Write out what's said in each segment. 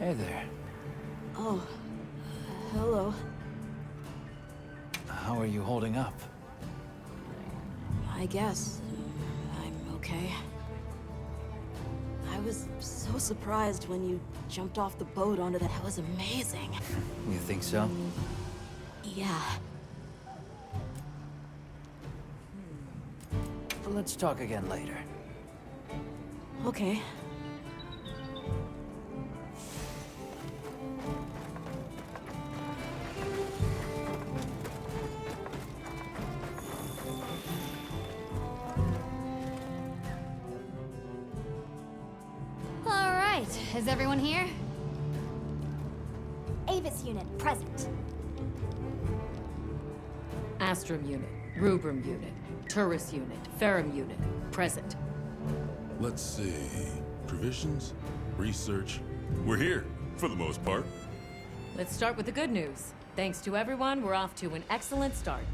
Hey there. Oh, hello. How are you holding up? I guess I'm okay. I was so surprised when you jumped off the boat onto that. That was amazing. You think so? Yeah. Let's talk again later. Okay. All right, is everyone here? Avis unit, present. Astrum unit, Rubrum unit, Turris unit, Ferrum unit, present. Let's see. Provisions? Research? We're here, for the most part. Let's start with the good news. Thanks to everyone, we're off to an excellent start.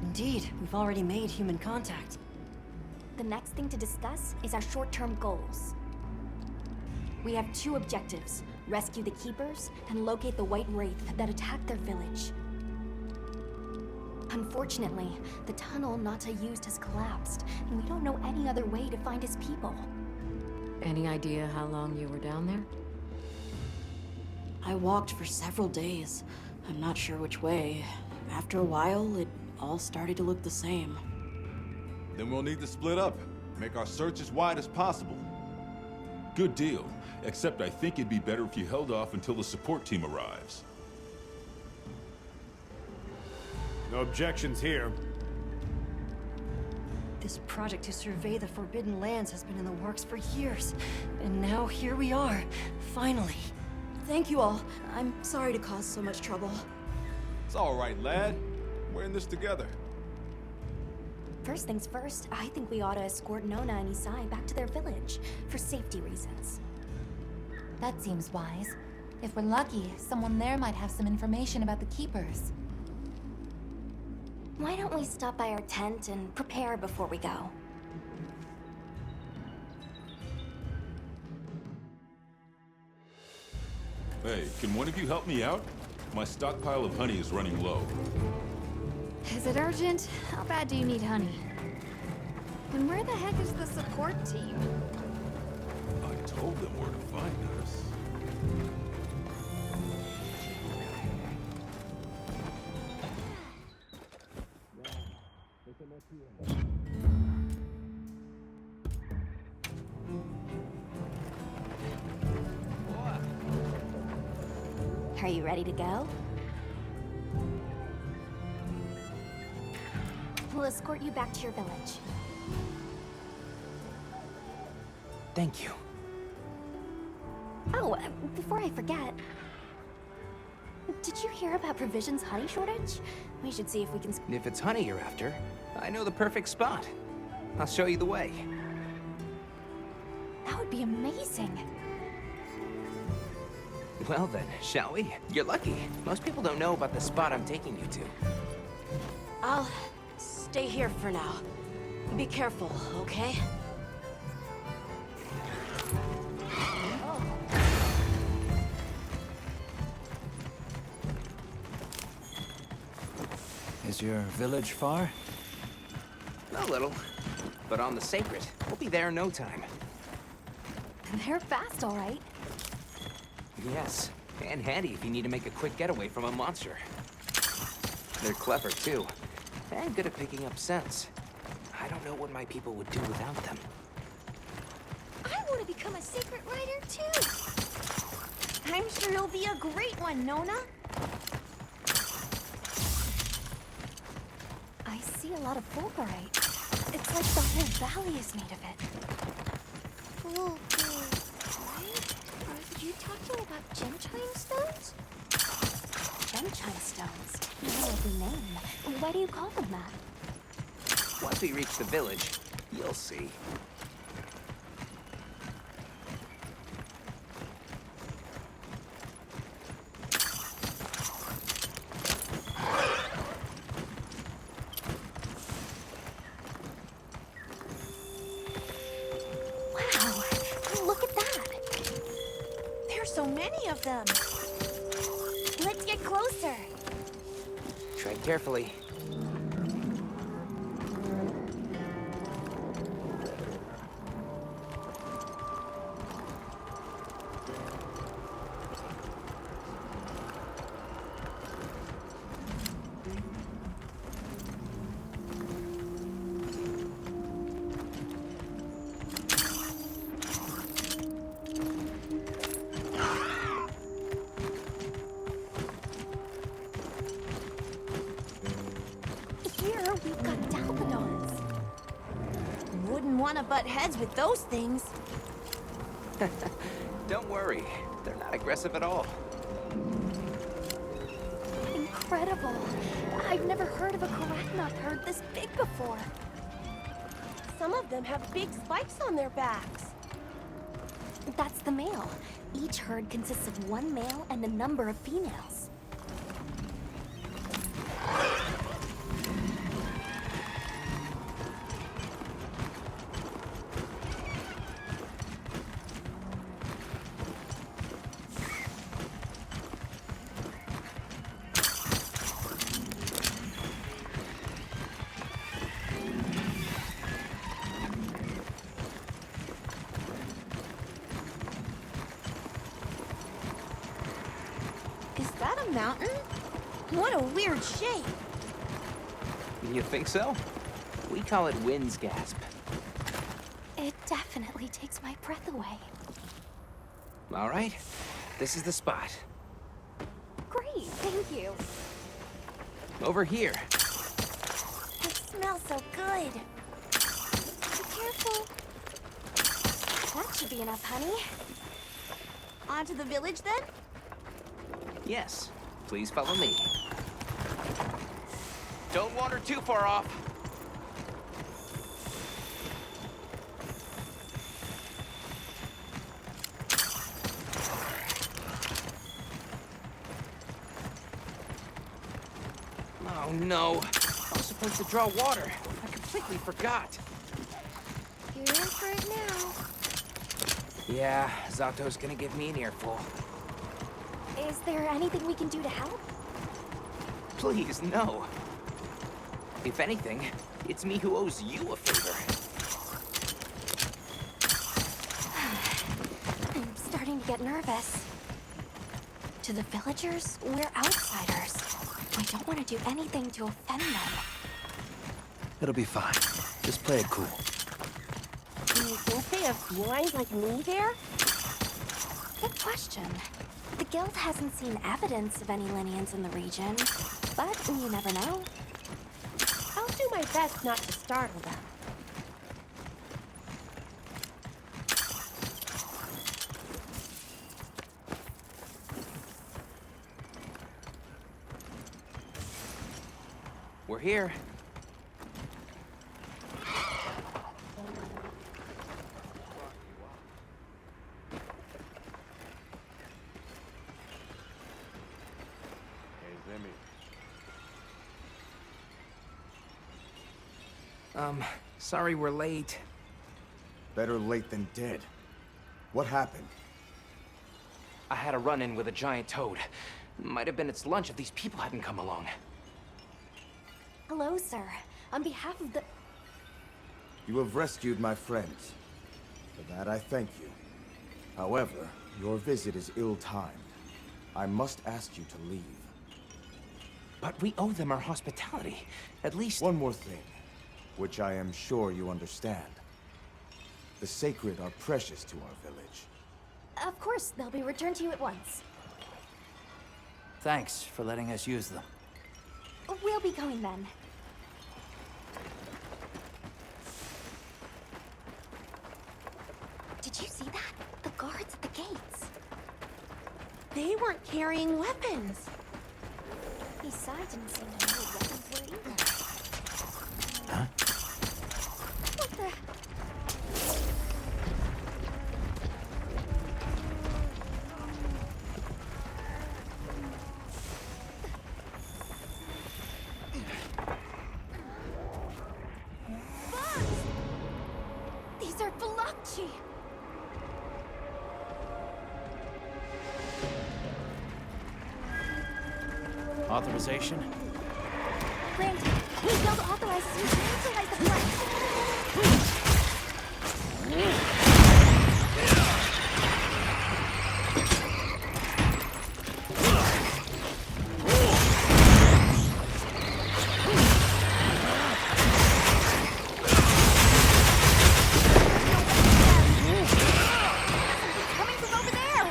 Indeed, we've already made human contact. The next thing to discuss is our short-term goals. We have two objectives: rescue the Keepers and locate the White Wraith that attacked their village. Unfortunately, the tunnel Nata used has collapsed, and we don't know any other way to find his people. Any idea how long you were down there? I walked for several days. I'm not sure which way. After a while, it all started to look the same. Then we'll need to split up. Make our search as wide as possible. Good deal. Except I think it'd be better if you held off until the support team arrives. No objections here. This project to survey the Forbidden Lands has been in the works for years. And now here we are, finally. Thank you all. I'm sorry to cause so much trouble. It's all right, lad. We're in this together. First things first, I think we ought to escort Nona and Isai back to their village, for safety reasons. That seems wise. If we're lucky, someone there might have some information about the Keepers. Why don't we stop by our tent and prepare before we go? Hey, can one of you help me out? My stockpile of honey is running low. Is it urgent? How bad do you need honey? And where the heck is the support team? I told them where to find us. Are you ready to go? We'll escort you back to your village. Thank you. Oh, before I forget, did you hear about Provision's honey shortage? We should see if we can... If it's honey you're after, I know the perfect spot. I'll show you the way. That would be amazing. Well then, shall we? You're lucky. Most people don't know about the spot I'm taking you to. I'll stay here for now. Be careful, okay? Is your village far? A little. But on the sacred, we'll be there in no time. They're fast, all right. Yes, and handy if you need to make a quick getaway from a monster. They're clever, too, and good at picking up scents. I don't know what my people would do without them. I want to become a secret rider, too. I'm sure you'll be a great one, Nona. I see a lot of fulgurite. It's like the whole valley is made of it. Fulgurite? Are you talking about gemchime stones? Gemchime stones? No lovely name. Why do you call them that? Once we reach the village, you'll see. Wow, look at that. many of them. Let's get closer. Tread carefully. Here we've got Dalphodons. Wouldn't want to butt heads with those things. Don't worry, they're not aggressive at all. Incredible. I've never heard of a Karachnoth herd this big before. Some of them have big spikes on their backs. That's the male. Each herd consists of one male and a number of females. Is that a mountain? What a weird shape. You think so? We call it wind's gasp. It definitely takes my breath away. All right, this is the spot. Great, thank you. Over here. It smells so good. Be careful. That should be enough, honey. On to the village, then? Yes, please follow me. Don't wander too far off. Oh no, I was supposed to draw water. I completely forgot. You're in for it now. Yeah, Zato's gonna give me an earful. Is there anything we can do to help? Please, no. If anything, it's me who owes you a favor. I'm starting to get nervous. To the villagers, we're outsiders. We don't want to do anything to offend them. It'll be fine. Just play it cool. Do you think they have felines like me there? Good question. The guild hasn't seen evidence of any Lineans in the region, but you never know. I'll do my best not to startle them. We're here. Sorry we're late. Better late than dead. What happened? I had a run-in with a giant toad. Might have been its lunch if these people hadn't come along. Hello, sir. On behalf of the... You have rescued my friends. For that I thank you. However, your visit is ill-timed. I must ask you to leave. But we owe them our hospitality. At least... One more thing, which I am sure you understand. The sacred are precious to our village. Of course, they'll be returned to you at once. Thanks for letting us use them. We'll be going then. Did you see that? The guards at the gates. They weren't carrying weapons. Besides, didn't seem to know what weapons were either. Huh? What the... These are Velocci! Authorization? Granted, Guild authorizes me to neutralize the flesh. Coming from over there!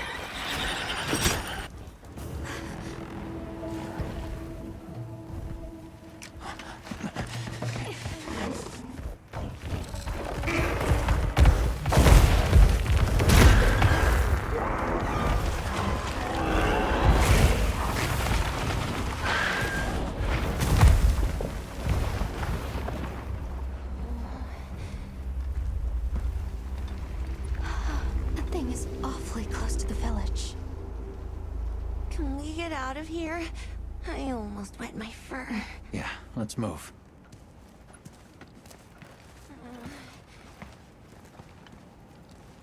That thing is awfully close to the village. Can we get out of here? I almost wet my fur. Yeah, let's move.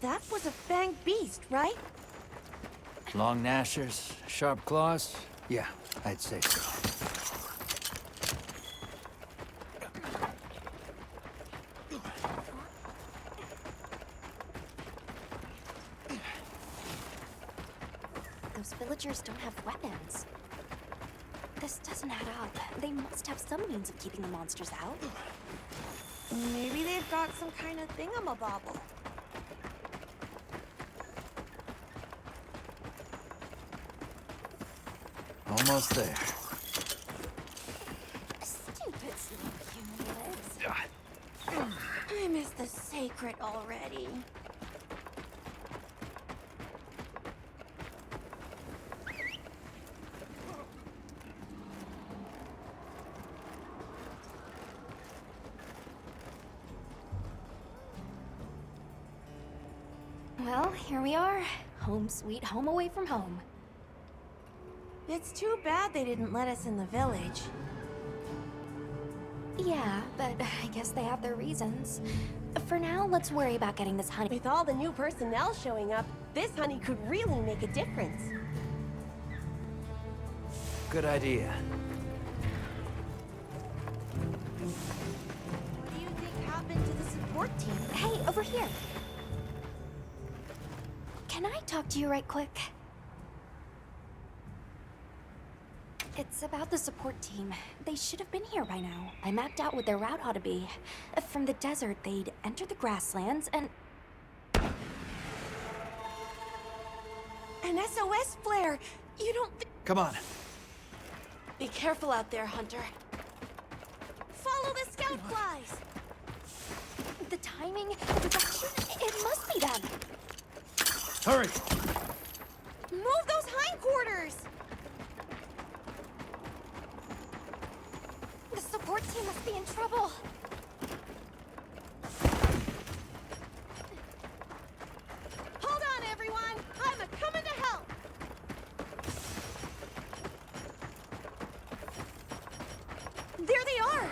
That was a fanged beast, right? Long gnashers, sharp claws? Yeah, I'd say so. Those villagers don't have weapons. This doesn't add up. They must have some means of keeping the monsters out. Maybe they've got some kind of thingamabobble. Almost there. Stupid slow humans. I miss the sacred already. Well, here we are. Home sweet home away from home. It's too bad they didn't let us in the village. Yeah, but I guess they have their reasons. For now, let's worry about getting this honey. With all the new personnel showing up, this honey could really make a difference. Good idea. What do you think happened to the support team? Hey, over here. Can I talk to you right quick? It's about the support team. They should have been here by now. I mapped out what their route ought to be. From the desert, they'd enter the grasslands and... An SOS flare! You don't Come on. Be careful out there, Hunter. Follow the scout flies! The timing, the direction, it must be them. Hurry! Move those hindquarters! The support team must be in trouble. Hold on, everyone! I'm a-coming to help! There they are!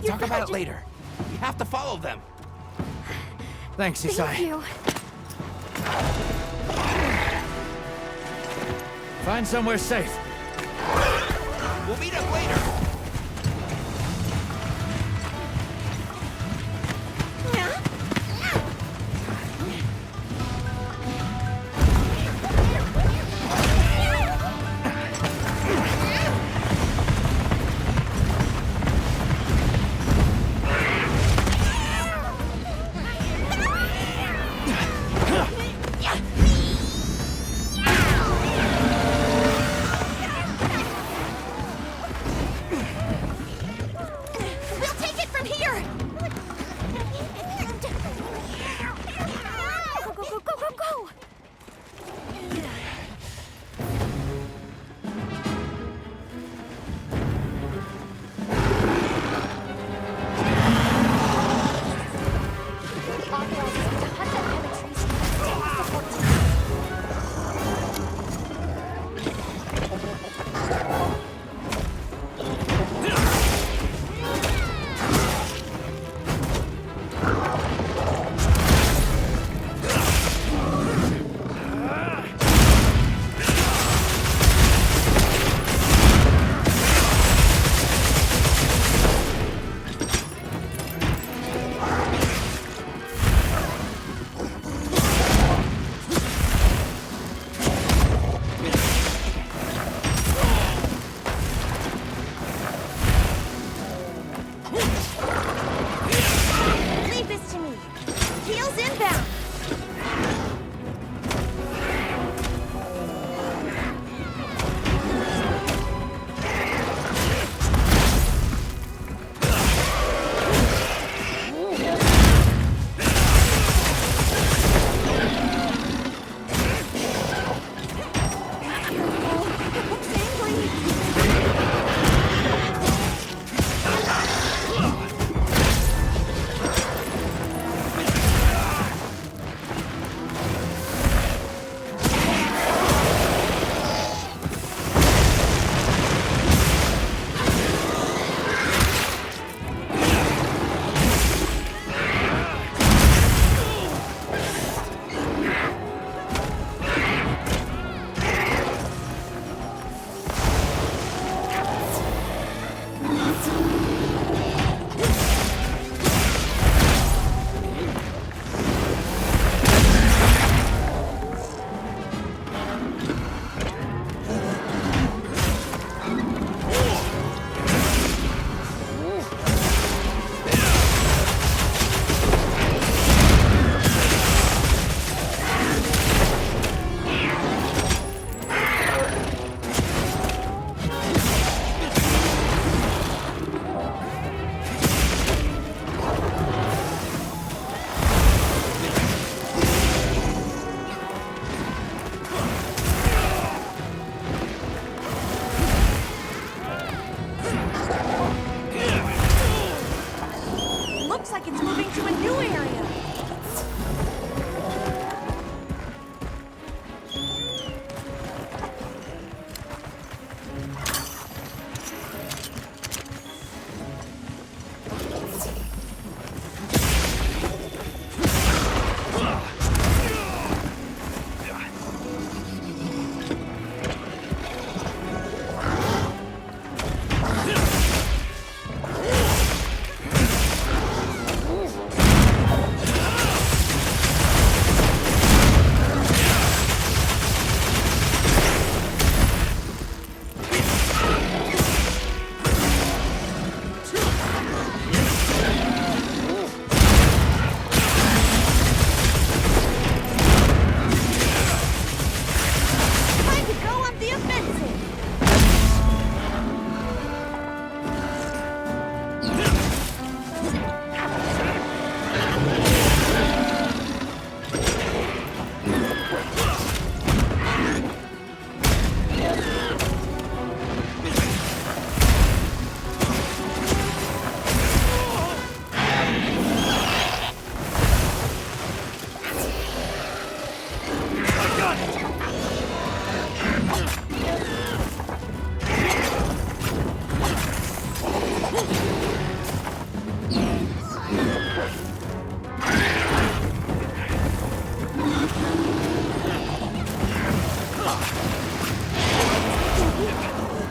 Talk about it later. We have to follow them. Thanks, Isai. Thank you. Find somewhere safe. We'll meet up later.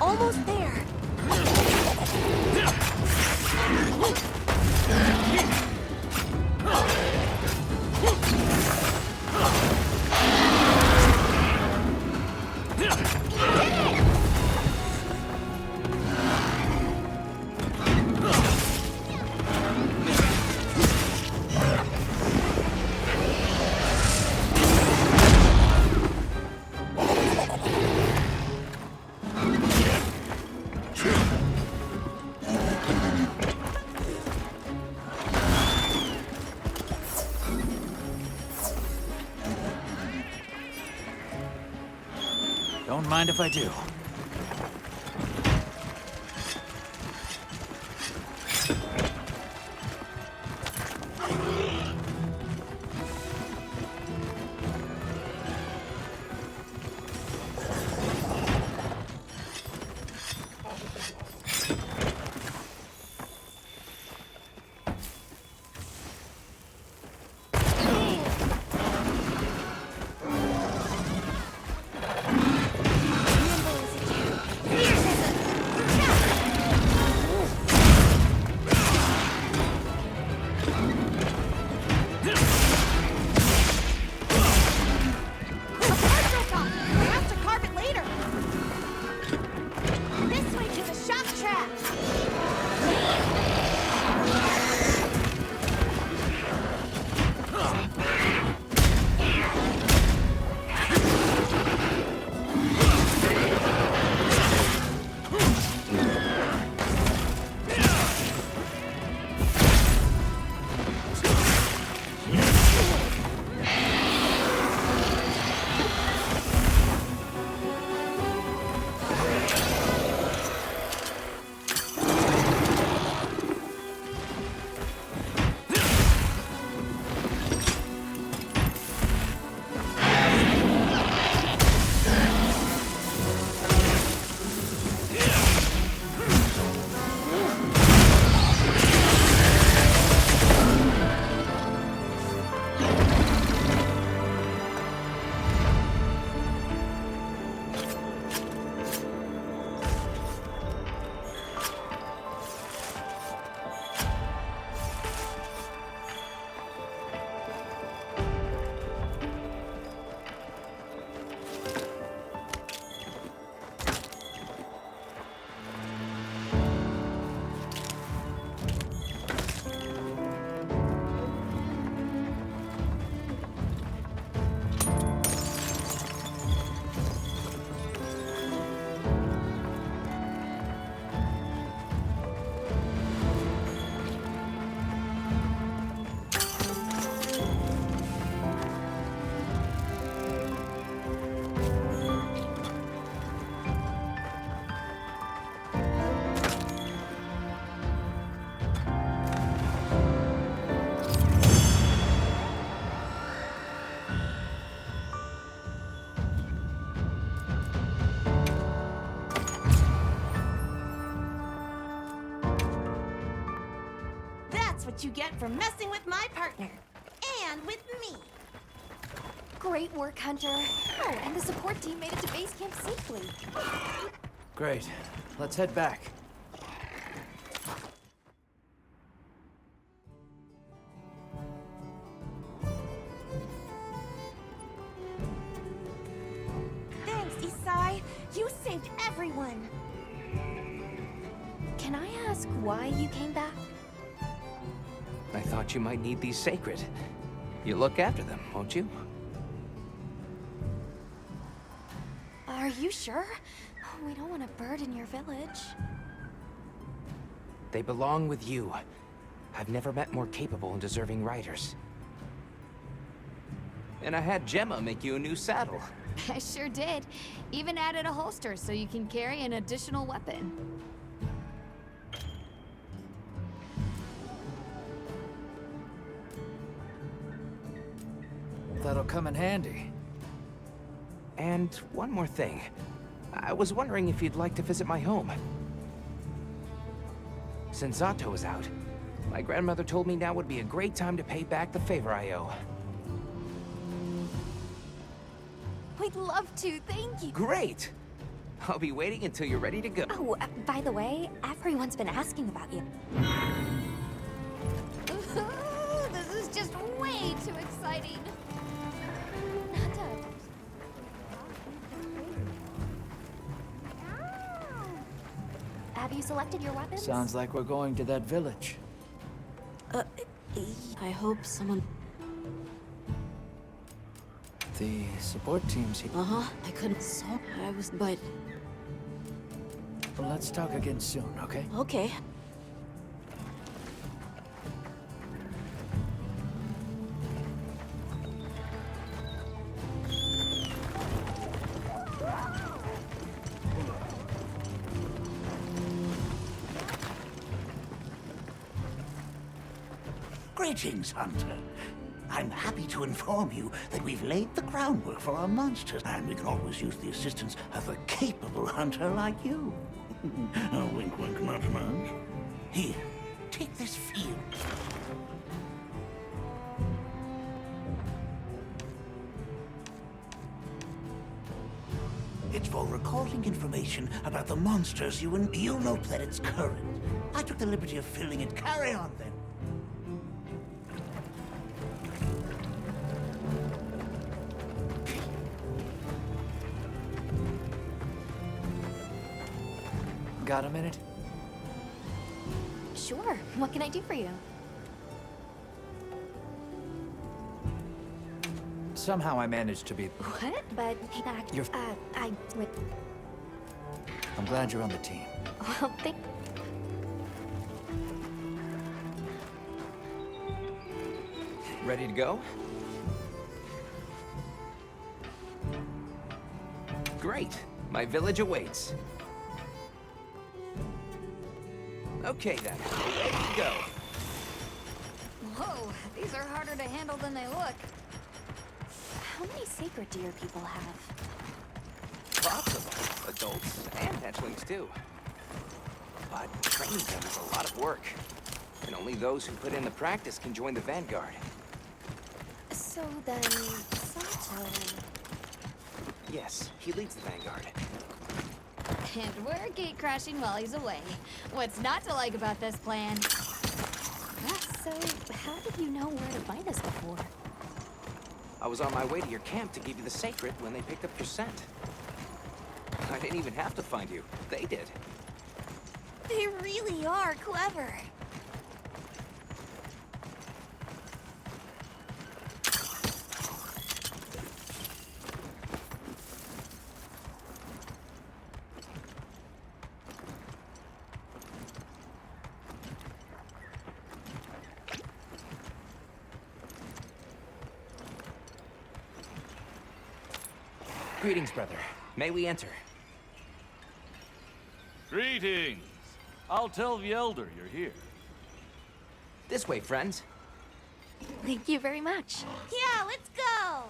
Almost there. Don't mind if I do. what you get for messing with my partner. And with me. Great work, Hunter. Oh, and the support team made it to base camp safely. Great. Let's head back. Thanks, Isai. You saved everyone. Can I ask why you came back? I thought you might need these sacred. You look after them, won't you? Are you sure? We don't want to burden your village. They belong with you. I've never met more capable and deserving riders. And I had Gemma make you a new saddle. I sure did. Even added a holster so you can carry an additional weapon. That'll come in handy. And one more thing. I was wondering if you'd like to visit my home. Since Zato is out, my grandmother told me now would be a great time to pay back the favor I owe. We'd love to, thank you. Great! I'll be waiting until you're ready to go. Oh, by the way, everyone's been asking about you. This is just way too exciting. Have you selected your weapons? Sounds like we're going to that village. I hope someone... The support team's here. Uh-huh, I couldn't solve... I was... but... Well, let's talk again soon, okay? Okay. Greetings, Hunter. I'm happy to inform you that we've laid the groundwork for our monsters, and we can always use the assistance of a capable hunter like you. Oh, wink, wink, nudge, nudge. Here, take this field. It's for recording information about the monsters you'll note that it's current. I took the liberty of filling it. Carry on, then. Got a minute? Sure. What can I do for you? Somehow I managed to be... What? But You're... I would... I'm glad you're on the team. Well, thank... Ready to go? Great. My village awaits. Okay then, ready to go. Whoa, these are harder to handle than they look. How many sacred deer people have? Lots of them, adults and hatchlings too. But training them is a lot of work. And only those who put in the practice can join the Vanguard. So then, Sato... Yes, he leads the Vanguard. And we're gate crashing while he's away. What's not to like about this plan? So, how did you know where to find us before? I was on my way to your camp to give you the sacred when they picked up your scent. I didn't even have to find you. They did. They really are clever. Greetings, brother. May we enter? Greetings. I'll tell the Elder you're here. This way, friends. Thank you very much. Yeah, let's go.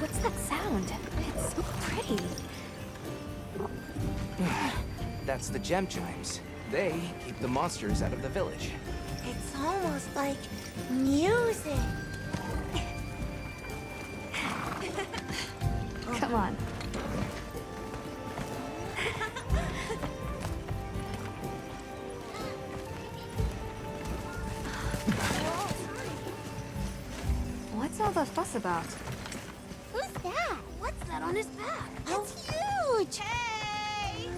What's that sound? It's so pretty. That's the gem chimes. They keep the monsters out of the village. It's almost like music. Come on. What's all the fuss about? Who's that? What's that on his back? It's huge! Hey!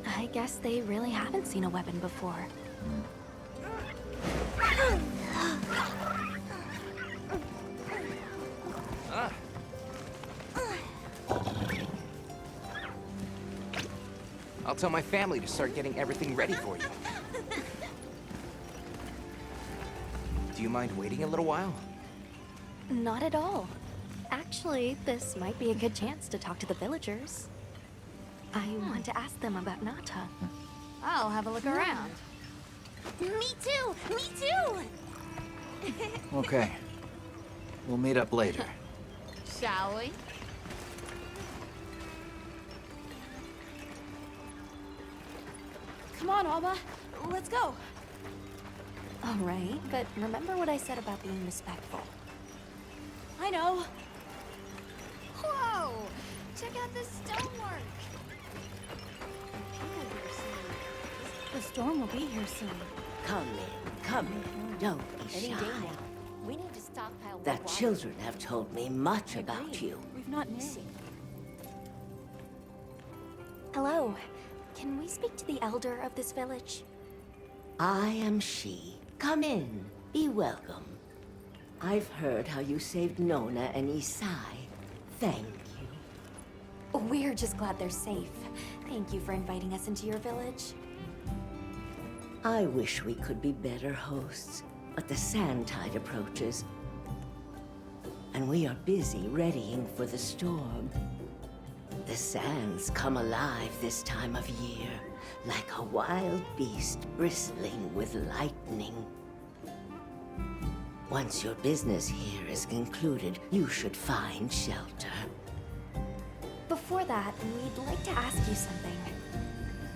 I guess they really haven't seen a weapon before. I'll tell my family to start getting everything ready for you. Do you mind waiting a little while? Not at all. Actually, this might be a good chance to talk to the villagers. I want to ask them about Nata. I'll have a look around. Me too! Me too! Okay. We'll meet up later. Shall we? Come on, Alma. Let's go. All right, but remember what I said about being respectful. I know. Whoa! Check out this stonework. The storm will be here soon. Come in. Don't be Any shy. day now. We need to stockpile The water. children have told me much about you. We've not missing. Hello. Can we speak to the elder of this village? I am she. Come in. Be welcome. I've heard how you saved Nona and Isai. Thank you. We're just glad they're safe. Thank you for inviting us into your village. I wish we could be better hosts, but the sand tide approaches, and we are busy readying for the storm. The sands come alive this time of year, like a wild beast bristling with lightning. Once your business here is concluded, you should find shelter. Before that, we'd like to ask you something.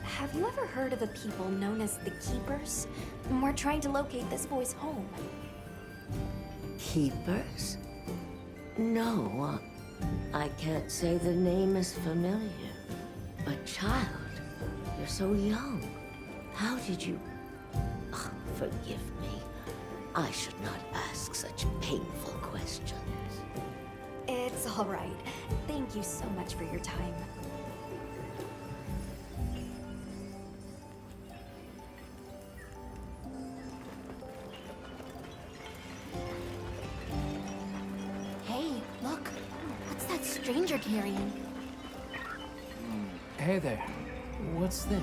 Have you ever heard of a people known as the Keepers? We're trying to locate this boy's home. Keepers? No, I can't say the name is familiar. But child, you're so young. How did you... Oh, forgive me. I should not ask such painful questions. It's all right. Thank you so much for your time. Hey, look. What's that stranger carrying? Hey there. What's this?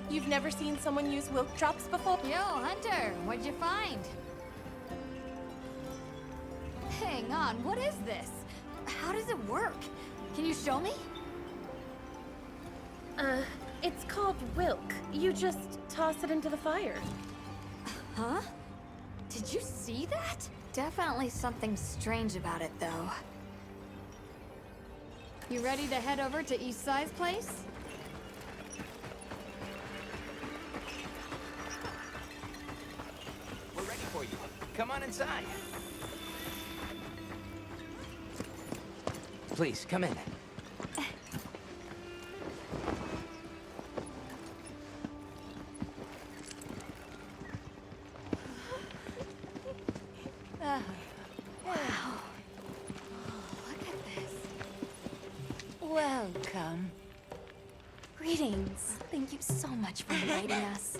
You've never seen someone use wilk drops before? Yo, Hunter, what'd you find? Hang on, what is this? How does it work? Can you show me? It's called wilk. You just toss it into the fire. Huh? Did you see that? Definitely something strange about it, though. You ready to head over to Isai's place? We're ready for you. Come on inside. Please, come in. Welcome. Greetings. Thank you so much for inviting us.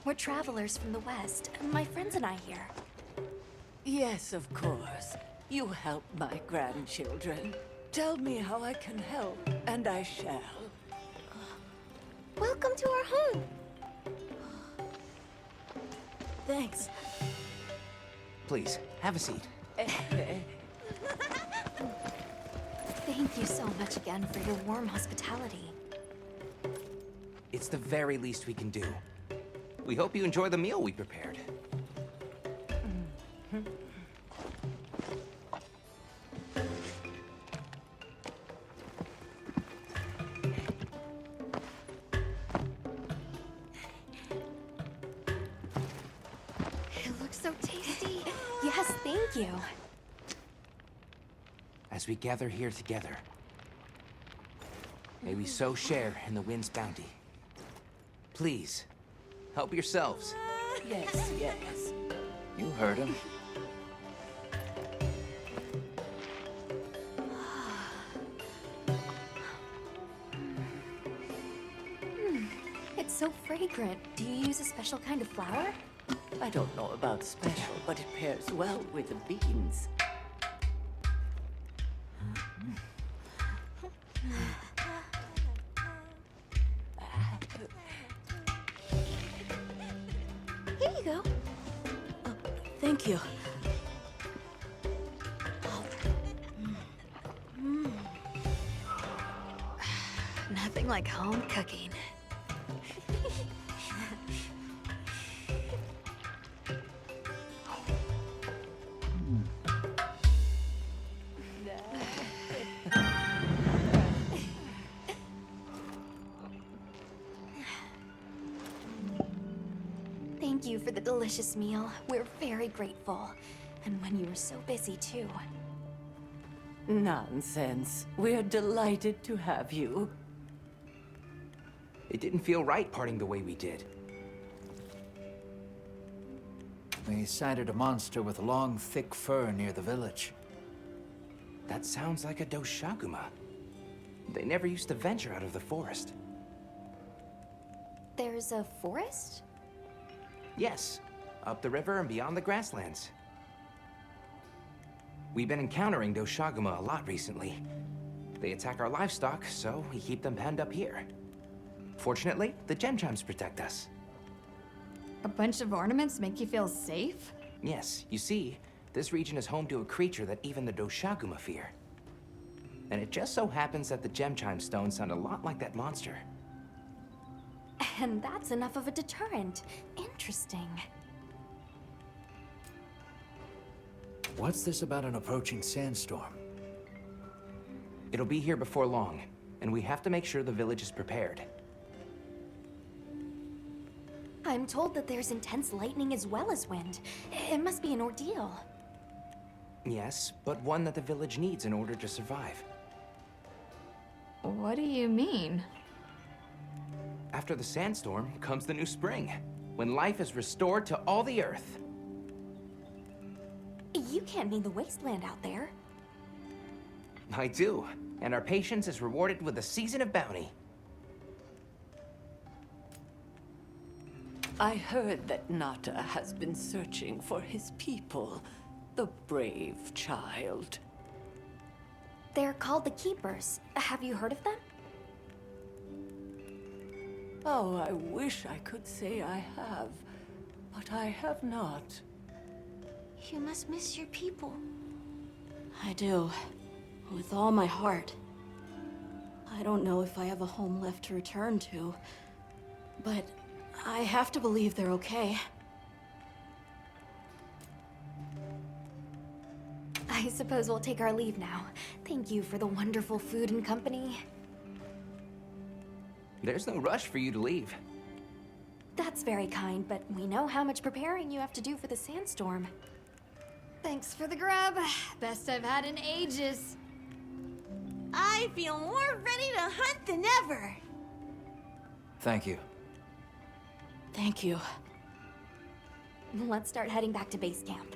We're travelers from the West, and my friends and I here. Yes, of course. You help my grandchildren. Tell me how I can help, and I shall. Welcome to our home. Thanks. Please, have a seat. Thank you so much again for your warm hospitality. It's the very least we can do. We hope you enjoy the meal we prepared. It looks so tasty. Yes, thank you. As we gather here together, may we so share in the wind's bounty. Please, help yourselves. Yes, yes. You heard him. It's so fragrant. Do you use a special kind of flower? I don't know about special, but it pairs well with the beans. Here you go. Thank you. nothing like home cooking. Thank you for the delicious meal. We're very grateful. And when you were so busy, too. Nonsense. We're delighted to have you. It didn't feel right parting the way we did. We sighted a monster with long, thick fur near the village. That sounds like a Doshaguma. They never used to venture out of the forest. There's a forest? Yes, up the river and beyond the grasslands. We've been encountering Doshaguma a lot recently. They attack our livestock, so we keep them penned up here. Fortunately, the gem chimes protect us. A bunch of ornaments make you feel safe? Yes, you see, this region is home to a creature that even the Doshaguma fear. And it just so happens that the gem chime stones sound a lot like that monster. And that's enough of a deterrent. Interesting. What's this about an approaching sandstorm? It'll be here before long, and we have to make sure the village is prepared. I'm told that there's intense lightning as well as wind. It must be an ordeal. Yes, but one that the village needs in order to survive. What do you mean? After the sandstorm comes the new spring, when life is restored to all the earth. You can't mean the wasteland out there. I do, and our patience is rewarded with a season of bounty. I heard that Nata has been searching for his people, the brave child. They're called the Keepers. Have you heard of them? Oh, I wish I could say I have, but I have not. You must miss your people. I do. With all my heart. I don't know if I have a home left to return to, but I have to believe they're okay. I suppose we'll take our leave now. Thank you for the wonderful food and company. There's no rush for you to leave. That's very kind, but we know how much preparing you have to do for the sandstorm. Thanks for the grub. Best I've had in ages. I feel more ready to hunt than ever. Thank you. Thank you. Let's start heading back to base camp.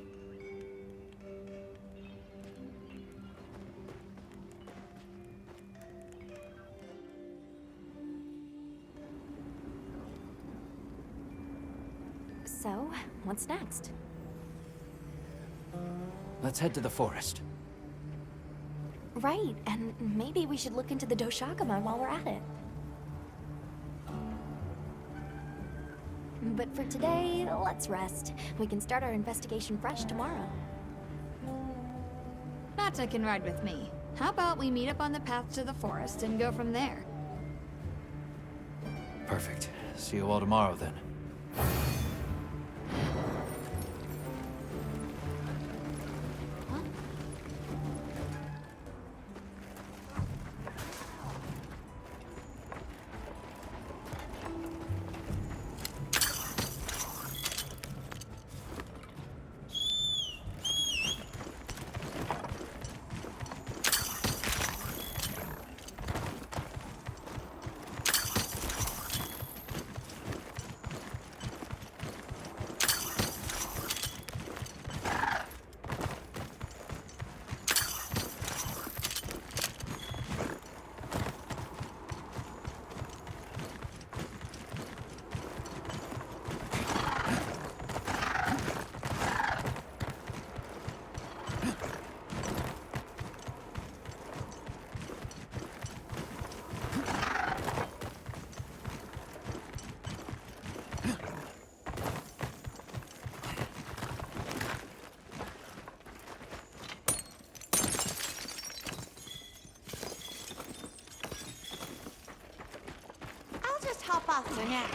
So, what's next? Let's head to the forest. Right, and maybe we should look into the Doshaguma while we're at it. But for today, let's rest. We can start our investigation fresh tomorrow. Nata can ride with me. How about we meet up on the path to the forest and go from there? Perfect. See you all tomorrow then. all for now.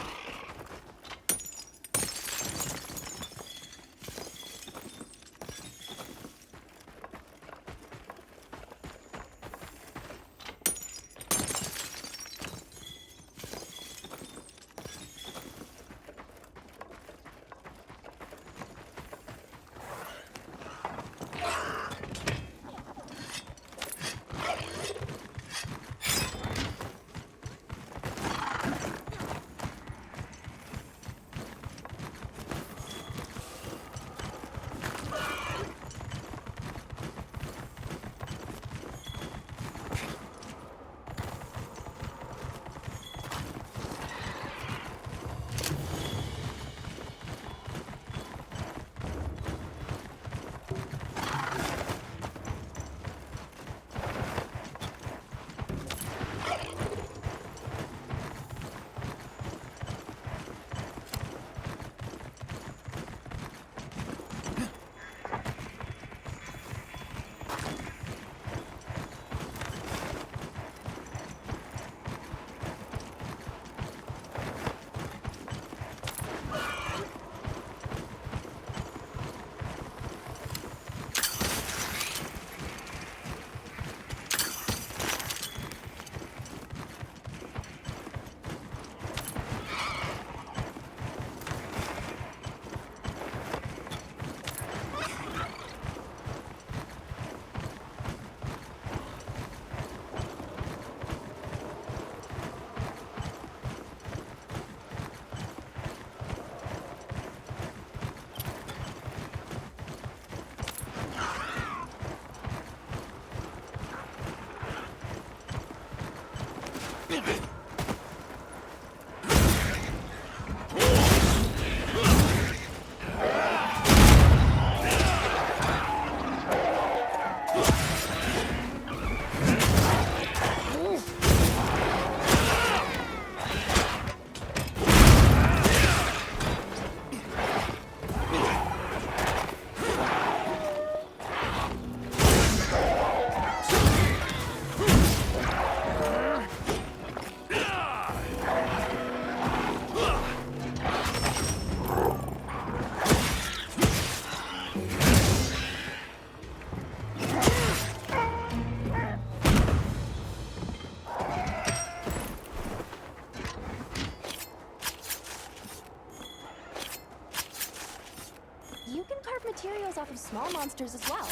You can carve materials off of small monsters as well.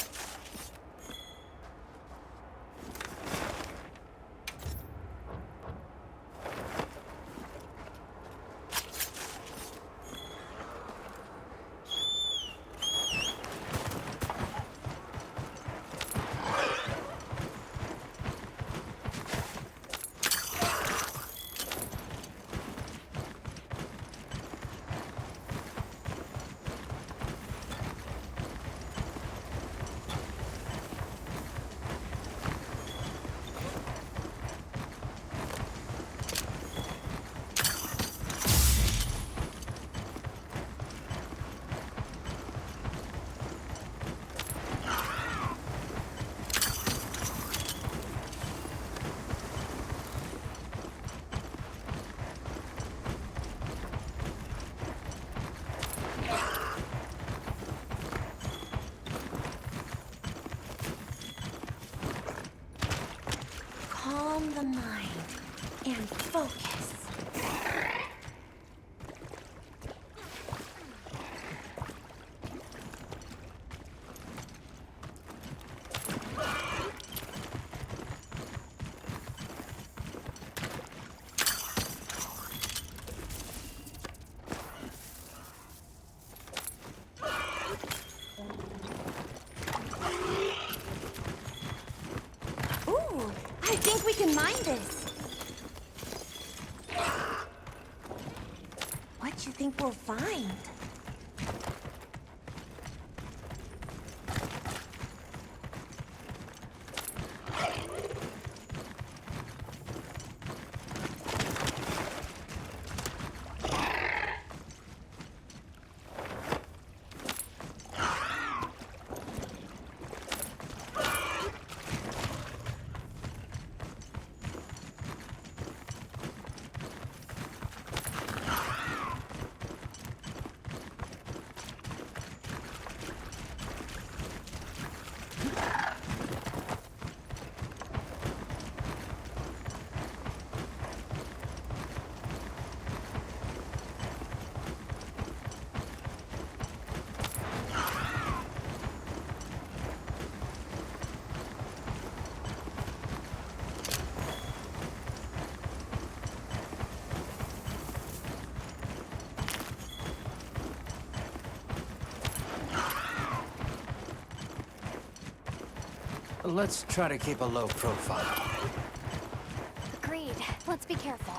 Calm the mind and focus. Ooh, I think we can mine this. What you think we'll find? Let's try to keep a low profile. Agreed. Let's be careful.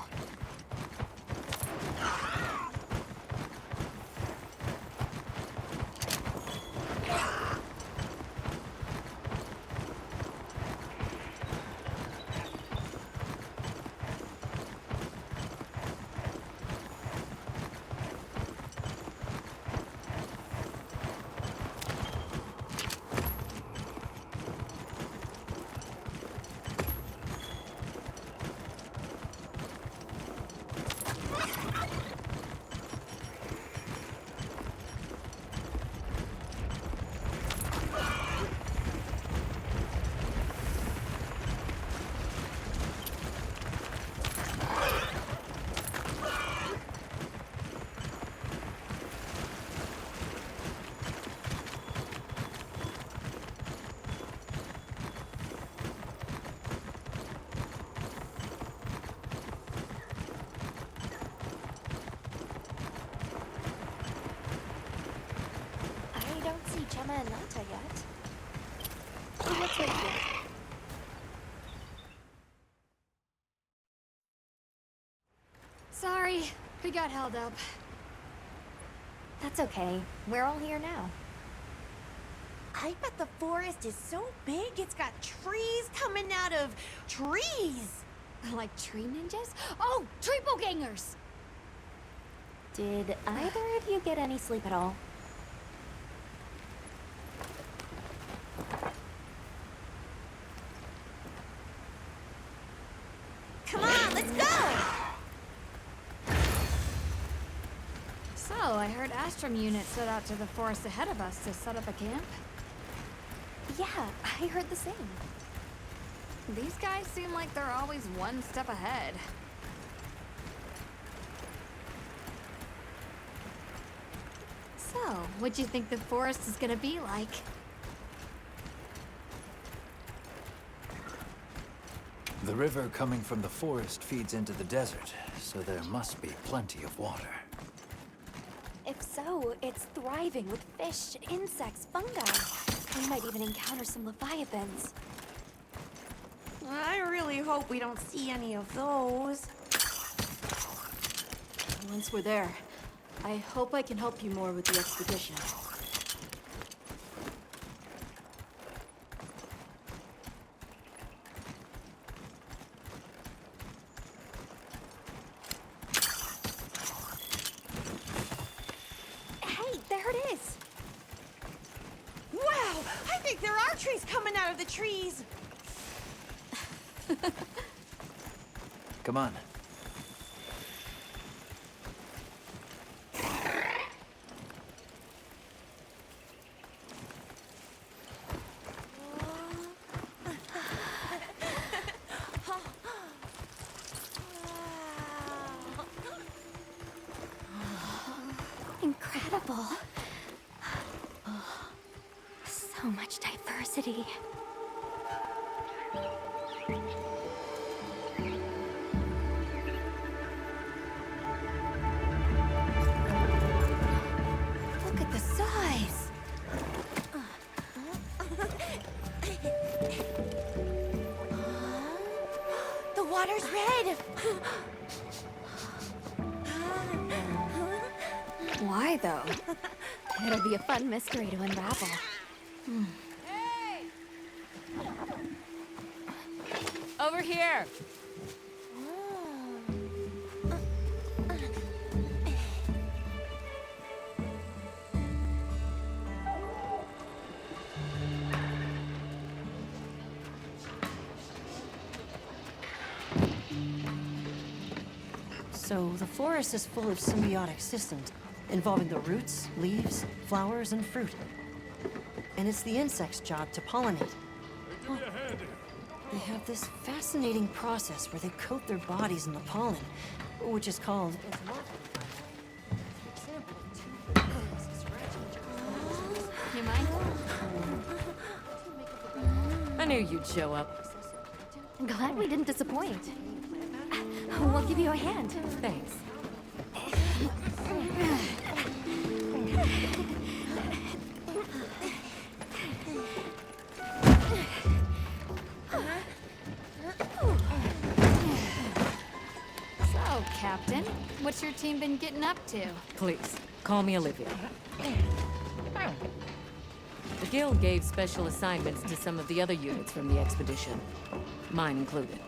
Gemma and Nata yet. Let's wait here. Sorry, we got held up. That's okay. We're all here now. I bet the forest is so big it's got trees coming out of trees! Like tree ninjas? Oh, triple gangers! Did either of you get any sleep at all? Come on, let's go! So, I heard Astrum unit set out to the forest ahead of us to set up a camp? Yeah, I heard the same. These guys seem like they're always one step ahead. So, what'd you think the forest is gonna be like? The river coming from the forest feeds into the desert, so there must be plenty of water. If so, it's thriving with fish, insects, fungi. We might even encounter some leviathans. I really hope we don't see any of those. Once we're there, I hope I can help you more with the expedition. Hey, there it is! Wow! I think there are trees coming out of the trees! Come on. Incredible. So much diversity. Look at the size. The water's red. Why, though? It'll be a fun mystery to unravel. Over here! So, the forest is full of symbiotic systems, involving the roots, leaves, flowers, and fruit. And it's the insect's job to pollinate. They have this fascinating process where they coat their bodies in the pollen, which is called... You mind? I knew you'd show up. Glad we didn't disappoint. We'll give you a hand. Thanks. Captain. What's your team been getting up to? Please, call me Olivia. The Guild gave special assignments to some of the other units from the expedition. Mine included.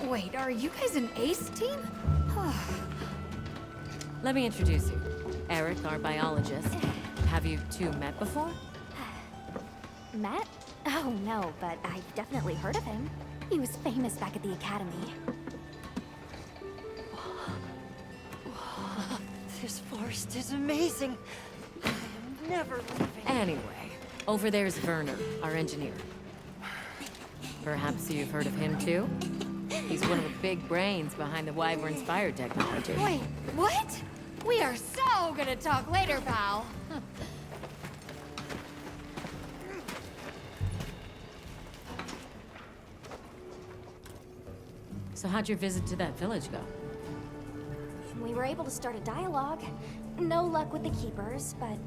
Wait, are you guys an ace team? Let me introduce you. Eric, our biologist. Have you two met before? Matt? Oh, no, but I've definitely heard of him. He was famous back at the academy. This forest is amazing. I am never leaving. Anyway, over there's Werner, our engineer. Perhaps you've heard of him too? He's one of the big brains behind the Wyvern's fire technology. Wait, what? We are so gonna talk later, pal. So how'd your visit to that village go? We were able to start a dialogue. No luck with the keepers, but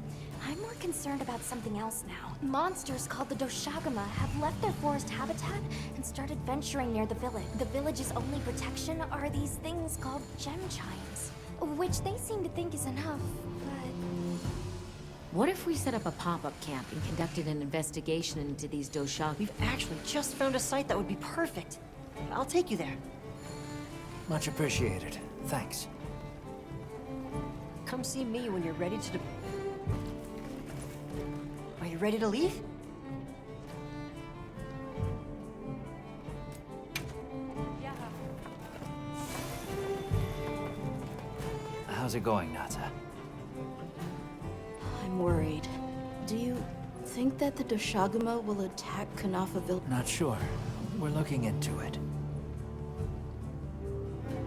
I'm more concerned about something else now. Monsters called the Doshagama have left their forest habitat and started venturing near the village. The village's only protection are these things called gem chimes, which they seem to think is enough, but... What if we set up a pop-up camp and conducted an investigation into these Doshagama? We've actually just found a site that would be perfect. I'll take you there. Much appreciated. Thanks. Come see me when you're ready to... Are you ready to leave? How's it going, Nata? I'm worried. Do you think that the Doshagama will attack Kanafaville? Not sure. We're looking into it.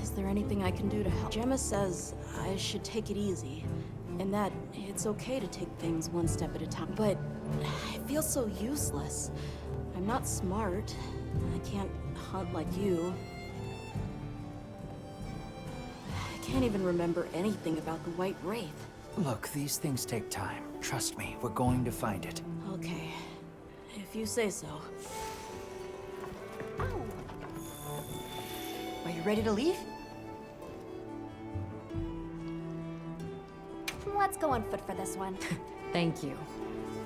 Is there anything I can do to help? Gemma says I should take it easy, and that it's okay to take things one step at a time. But I feel so useless. I'm not smart. I can't hunt like you. I can't even remember anything about the White Wraith. Look, these things take time. Trust me, we're going to find it. Okay, if you say so. Are you ready to leave? Let's go on foot for this one. Thank you.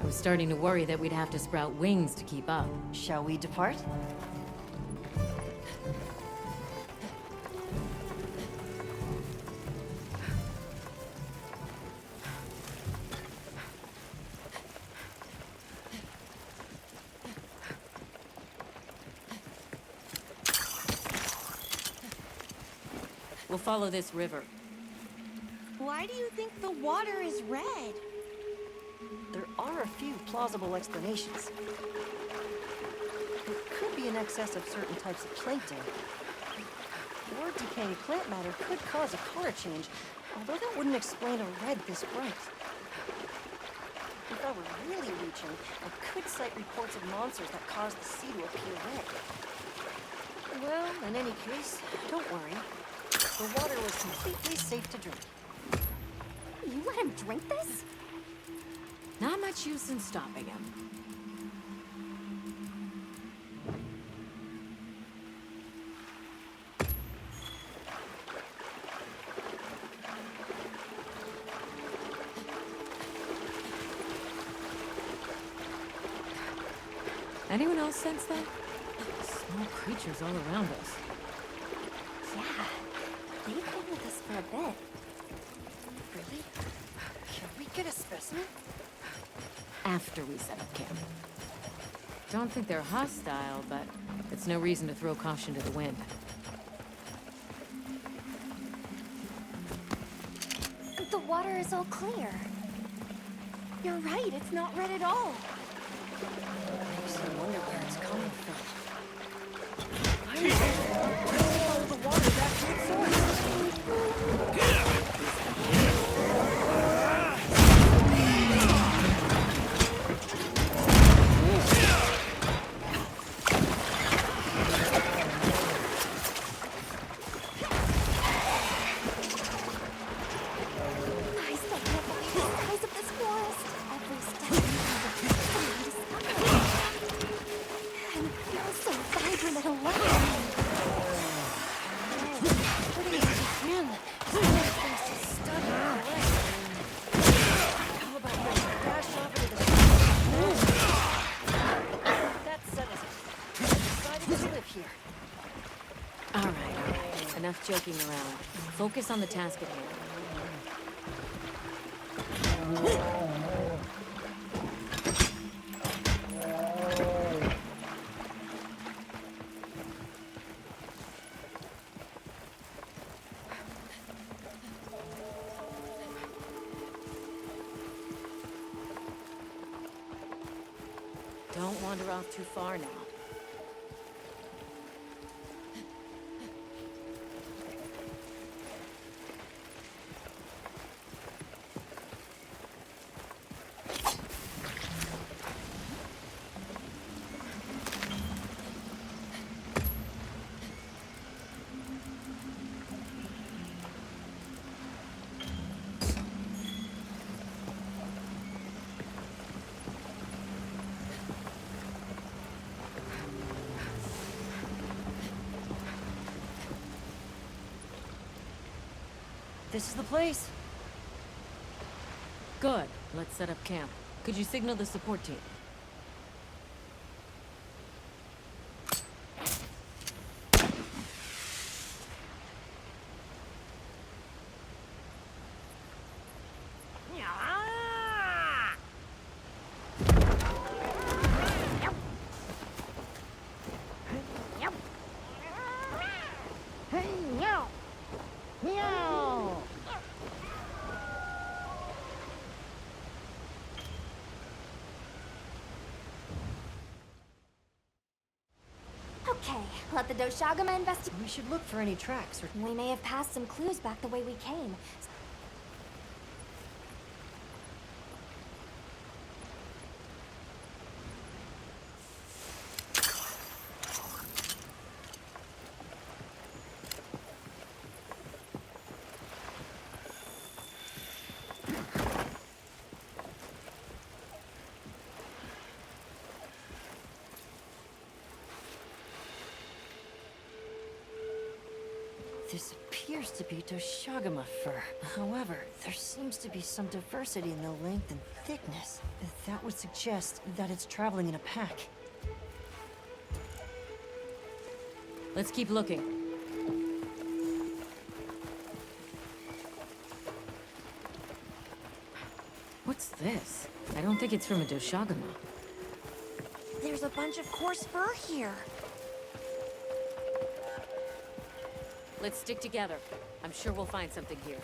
I was starting to worry that we'd have to sprout wings to keep up. Shall we depart? We'll follow this river. Why do you think the water is red? There are a few plausible explanations. It could be an excess of certain types of plankton. Or decaying plant matter could cause a color change, although that wouldn't explain a red this bright. If I were really reaching, I could cite reports of monsters that cause the sea to appear red. Well, in any case, don't worry. The water was completely safe to drink. You let him drink this? Not much use in stopping him. Anyone else sense that? Small creatures all around us. Yeah, they've been with us for a bit. Really? Can we get a specimen? After we set up camp. Don't think they're hostile, but it's no reason to throw caution to the wind. The water is all clear. You're right, it's not red at all. Makes me wonder where it's coming from. Follow the water back to its source. I still can't believe the size of this forest. Every step we take, something discovered. enough joking around. Focus on the task at hand. Don't wander off too far now. This is the place. Good. Let's set up camp. Could you signal the support team? Okay, let the Doshagama investigate. We should look for any tracks or... We may have passed some clues back the way we came. This appears to be Doshagama fur. However, there seems to be some diversity in the length and thickness. That would suggest that it's traveling in a pack. Let's keep looking. What's this? I don't think it's from a Doshagama. There's a bunch of coarse fur here. Let's stick together. I'm sure we'll find something here.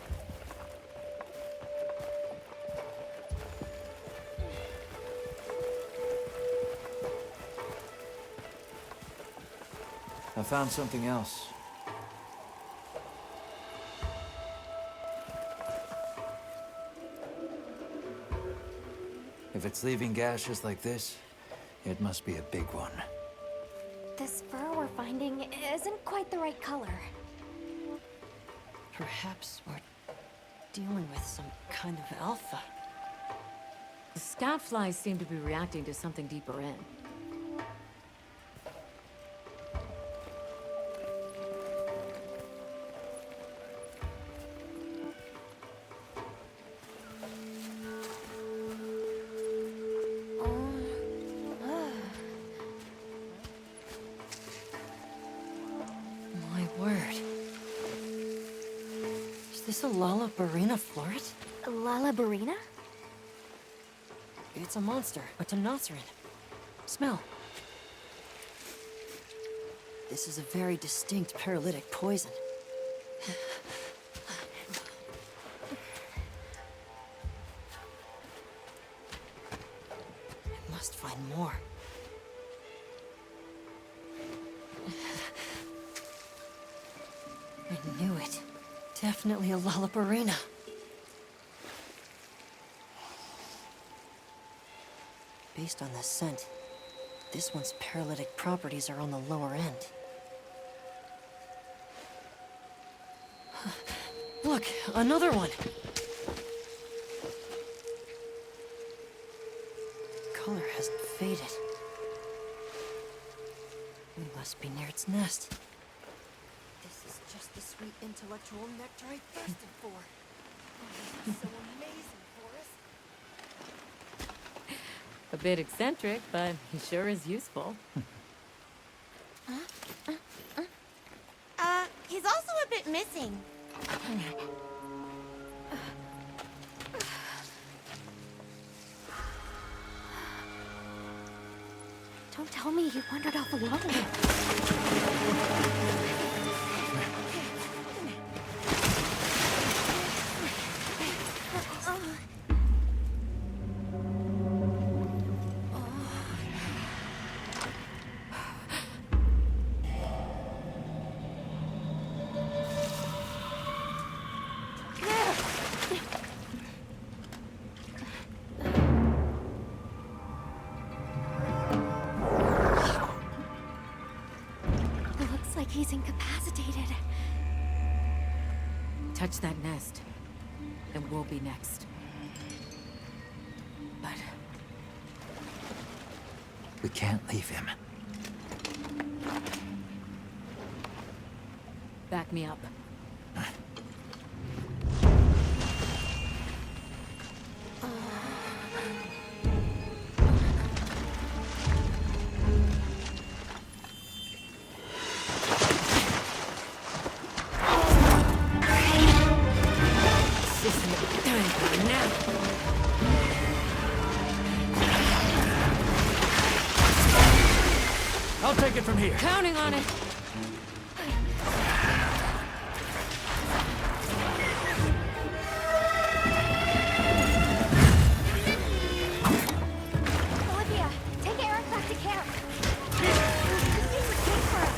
I found something else. If it's leaving gashes like this, it must be a big one. This fur we're finding isn't quite the right color. Perhaps we're dealing with some kind of alpha. The scout flies seem to be reacting to something deeper in. My word. Is this a Lalabarina floret? A Lalabarina? It's a monster, a Tenothrun. Smell. This is a very distinct paralytic poison. I must find more. I knew it. Definitely a Lalabarina. Based on the scent, this one's paralytic properties are on the lower end. Look, another one! Color hasn't faded. We must be near its nest. This is just the sweet intellectual nectar I thirsted for. Oh, this is so amazing, Forrest. A bit eccentric, but he sure is useful. He's also a bit it missing? Don't tell me he wandered off alone. Looks like he's incapacitated. Touch that nest, and we'll be next. But We can't leave him. back me up. I'll take it from here. Counting on it. Olivia, take Eric back to camp. This seems good for us.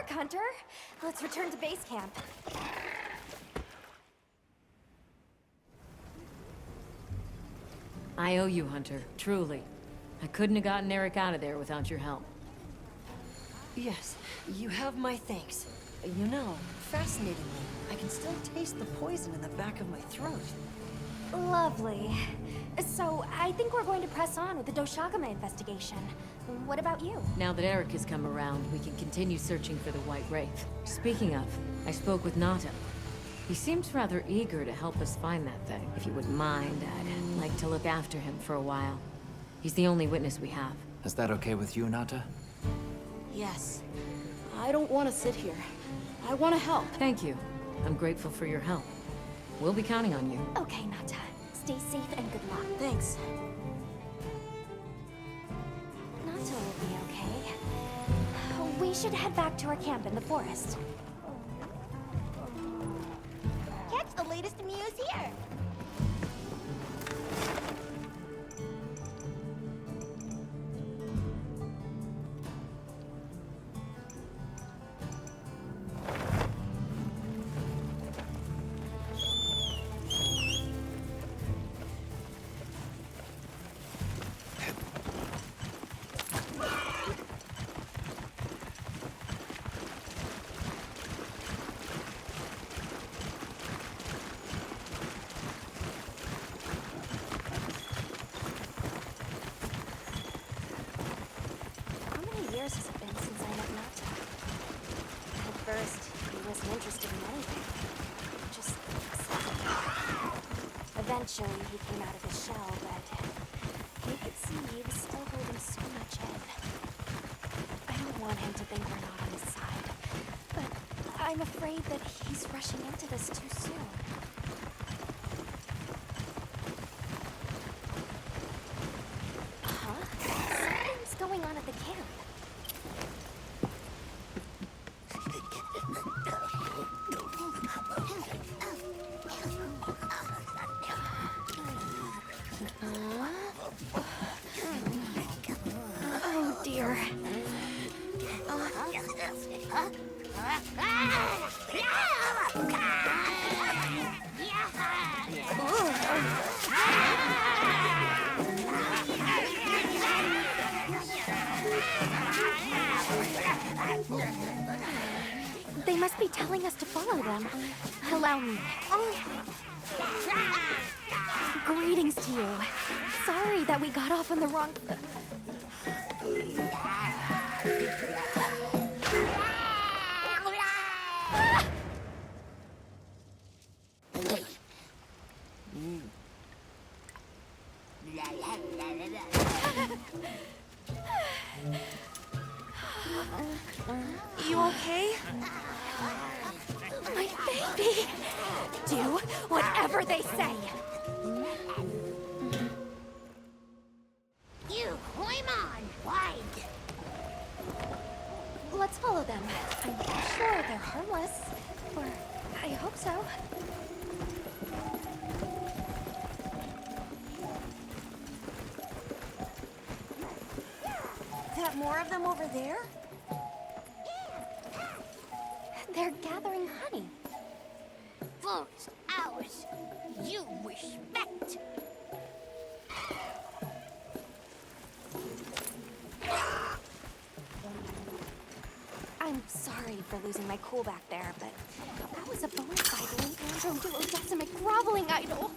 work, Hunter. Let's return to base camp. I owe you, Hunter. Truly. I couldn't have gotten Eric out of there without your help. Yes, you have my thanks. You know, fascinatingly, I can still taste the poison in the back of my throat. Lovely. So, I think we're going to press on with the Doshagama investigation. What about you? Now that Eric has come around, we can continue searching for the White Wraith. Speaking of, I spoke with Nata. He seems rather eager to help us find that thing. If you wouldn't mind, I'd like to look after him for a while. He's the only witness we have. Is that okay with you, Nata? Yes. I don't want to sit here. I want to help. Thank you. I'm grateful for your help. We'll be counting on you. Okay, Nata. Stay safe and good luck. Thanks. Nata will be okay. We should head back to our camp in the forest. Catch the latest news here. Years has it been since I met Nata? At first, he wasn't interested in anything. Just accepted me. Eventually, he came out of his shell, but you could see he was still holding so much in. I don't want him to think we're not on his side, but I'm afraid that he's rushing into this too soon. Huh? Something's going on at the camp. Oh dear. They must be telling us to follow them. Allow me. Greetings to you. Sorry that we got off on the wrong... You okay? My baby! Do whatever they say! You, Hoimon, wide. Let's follow them. I'm sure they're harmless. Or, I hope so. That more of them over there? They're gathering honey. Forest, ours. You respect. I'm sorry for losing my cool back there, but that was a bona fide link andro duodecimic groveling idol.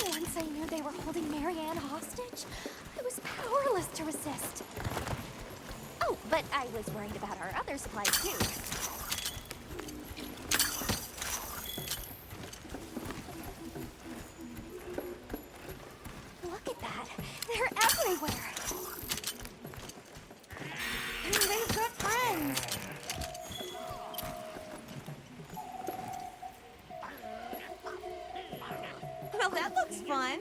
Once I knew they were holding Marianne hostage, I was powerless to resist. Oh, but I was worried about our other supplies too. Look at that. They're everywhere. They've got friends. Well, that looks fun.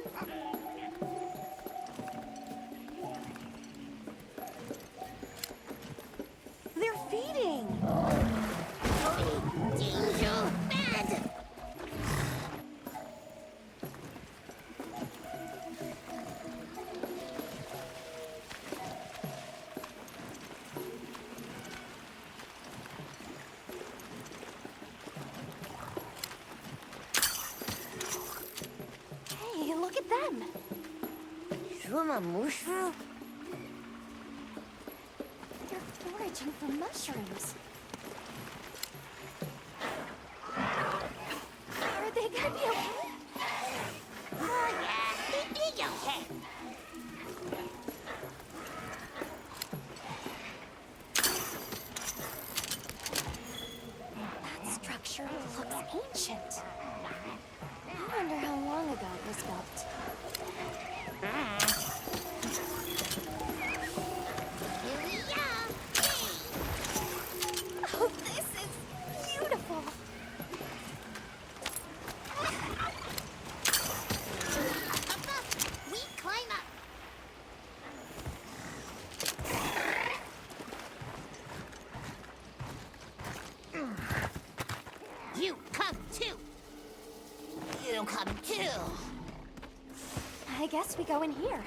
They're feeding. Shuma mushroom? They're foraging for mushrooms. Are they gonna be okay? Oh yeah, they'll be okay. That structure looks ancient. I wonder how long ago it was built. Oh, this is beautiful! We climb up. You come too. You come too. I guess we go in here.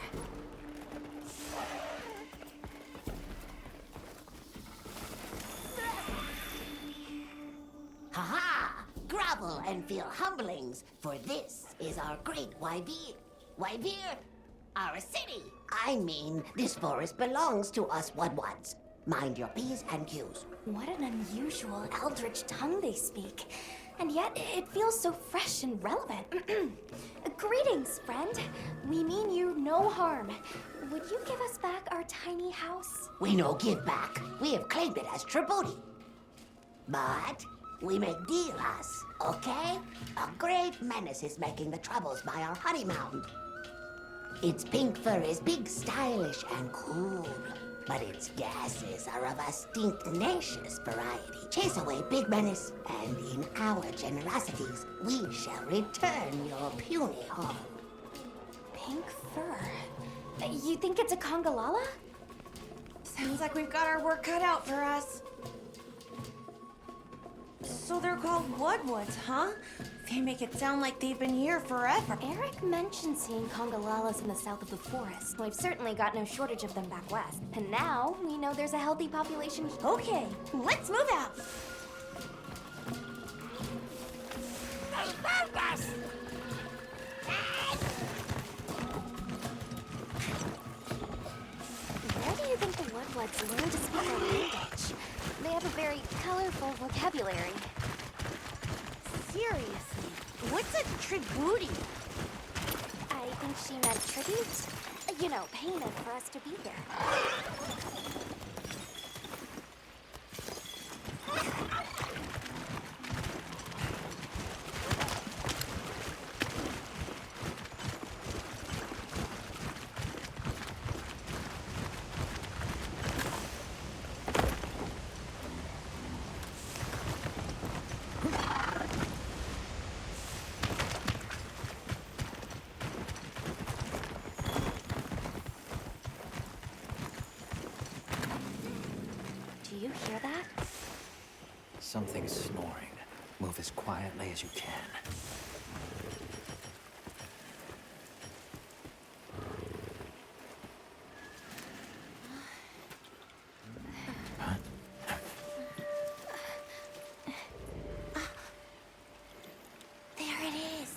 Ha-ha! Grovel and feel humblings, for this is our great Wyvir. Wyvir, our city. I mean, this forest belongs to us Wudwuds. Mind your P's and Q's. What an unusual eldritch tongue they speak. And yet, it feels so fresh and relevant. Greetings, friend. We mean you no harm. Would you give us back our tiny house? We no give back. We have claimed it as tribute. But we make deal us, okay? A great menace is making the troubles by our honey mountain. Its pink fur is big, stylish, and cool. But its gases are of a stinknacious variety. Chase away big menace, and in our generosities, we shall return your puny home. Pink fur? You think it's a Congalala? Sounds like we've got our work cut out for us. So they're called Wudwuds, huh? They make it sound like they've been here forever. Eric mentioned seeing Congalalas in the south of the forest. We've certainly got no shortage of them back west. And now we know there's a healthy population. Okay, let's move out. They found us! Where do you think the Wudwuds learned to speak our language? They have a very colorful vocabulary. Seriously, what's a tribute? I think she meant tribute. You know, payment for us to be here. Do you hear that? Something's snoring. Move as quietly as you can. There it is.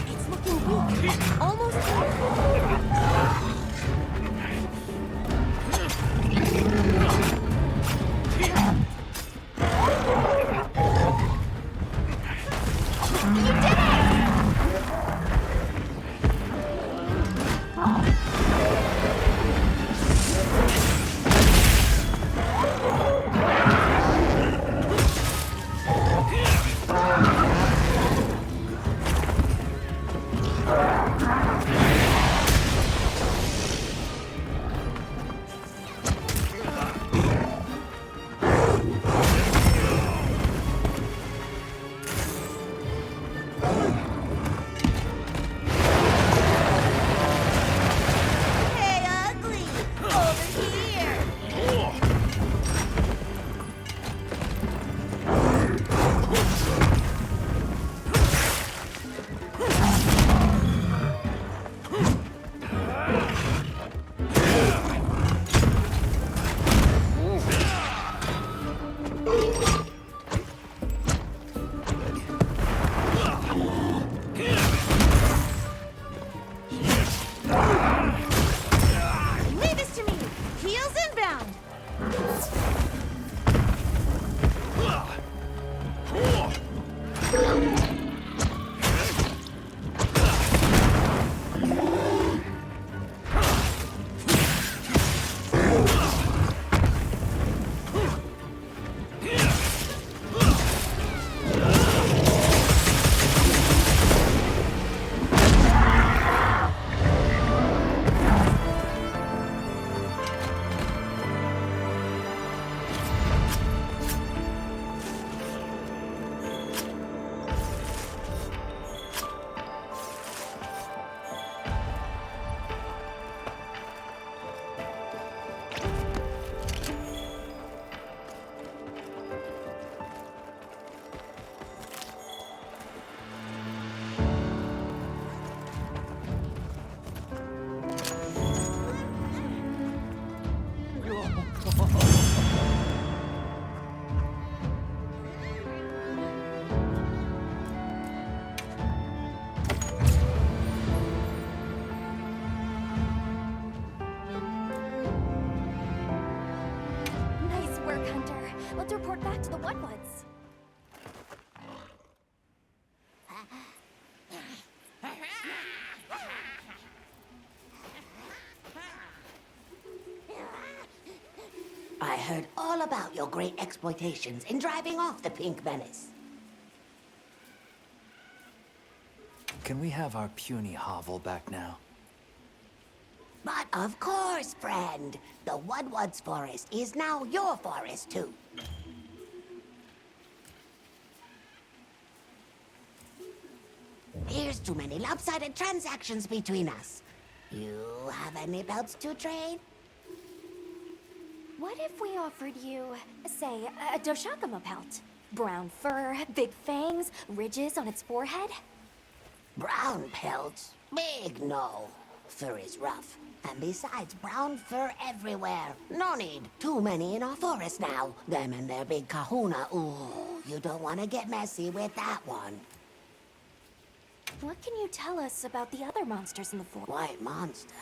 It's looking weak. Almost there. You did it! Hey, ugly! Over here! Leave this to me! Heels inbound! Nice work, Hunter. Let's report back to the Woods. I heard all about your great exploitations in driving off the Pink Menace. Can we have our puny hovel back now? But of course, friend. The Woodward's forest is now your forest, too. Here's too many lopsided transactions between us. You have any belts to trade? What if we offered you, say, a Doshakama pelt? Brown fur, big fangs, ridges on its forehead? Brown pelts? Big no. Fur is rough. And besides, brown fur everywhere. No need. Too many in our forest now. Them and their big kahuna. Ooh, you don't want to get messy with that one. What can you tell us about the other monsters in the forest? White monster?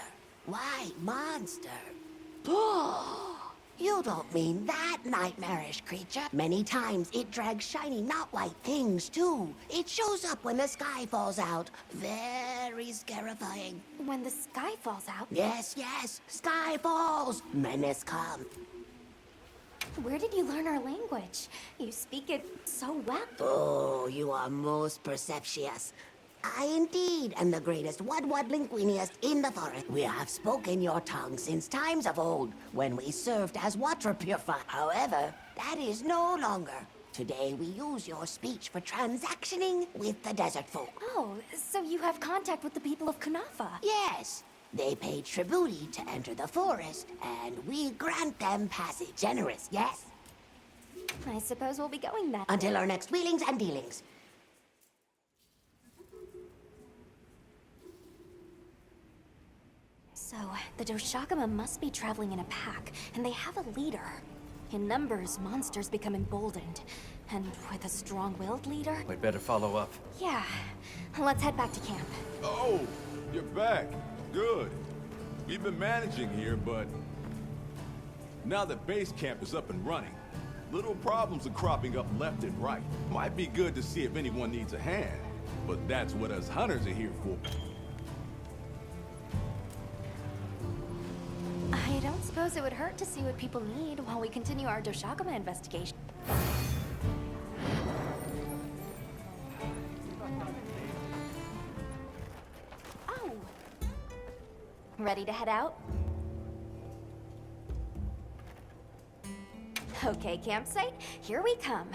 White monster? You don't mean that nightmarish creature. Many times it drags shiny, not white things, too. It shows up when the sky falls out. Very scarifying. When the sky falls out? Yes, yes. Sky falls. Menace come. Where did you learn our language? You speak it so well. Oh, you are most perceptious. I indeed am the greatest Wudwud linguiniast in the forest. We have spoken your tongue since times of old, when we served as water purifier. However, that is no longer. Today we use your speech for transactioning with the desert folk. Oh, so you have contact with the people of Kunafa? Yes. They pay tribute to enter the forest, and we grant them passage. Generous, yes? I suppose we'll be going that Until way. our next wheelings and dealings. So, the Doshagama must be traveling in a pack, and they have a leader. In numbers, monsters become emboldened. And with a strong-willed leader? We'd better follow up. Yeah. Let's head back to camp. Oh, you're back. Good. We've been managing here, but now that base camp is up and running, little problems are cropping up left and right. Might be good to see if anyone needs a hand, but that's what us hunters are here for. I don't suppose it would hurt to see what people need while we continue our Doshagama investigation. Oh! Ready to head out? Okay, campsite, here we come.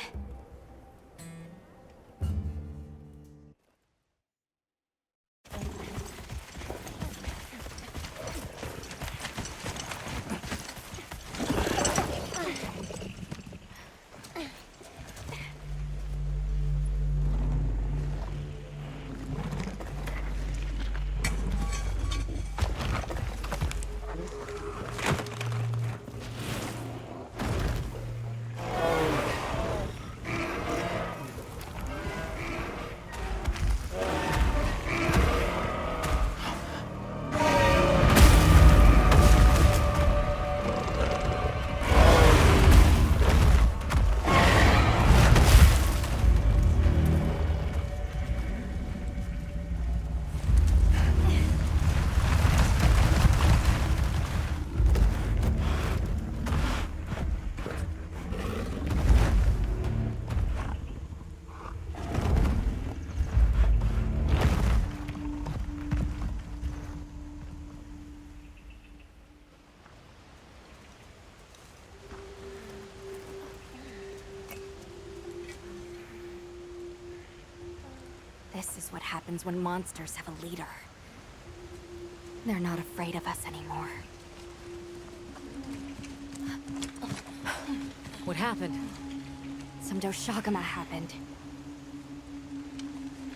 This is what happens when monsters have a leader. They're not afraid of us anymore. What happened? Some Doshagama happened.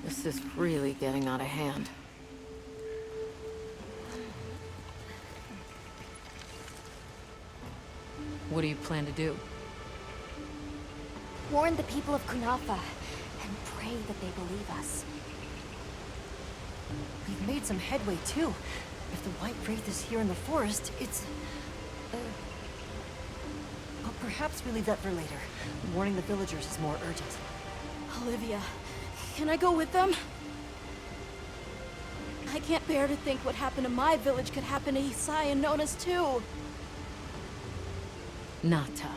This is really getting out of hand. What do you plan to do? Warn the people of Kunafa and pray that they believe us. We've made some headway, too. If the White Wraith is here in the forest, it's... But perhaps we leave that for later. Warning the villagers is more urgent. Olivia, can I go with them? I can't bear to think what happened to my village could happen to Isai and Nona's too. Nata,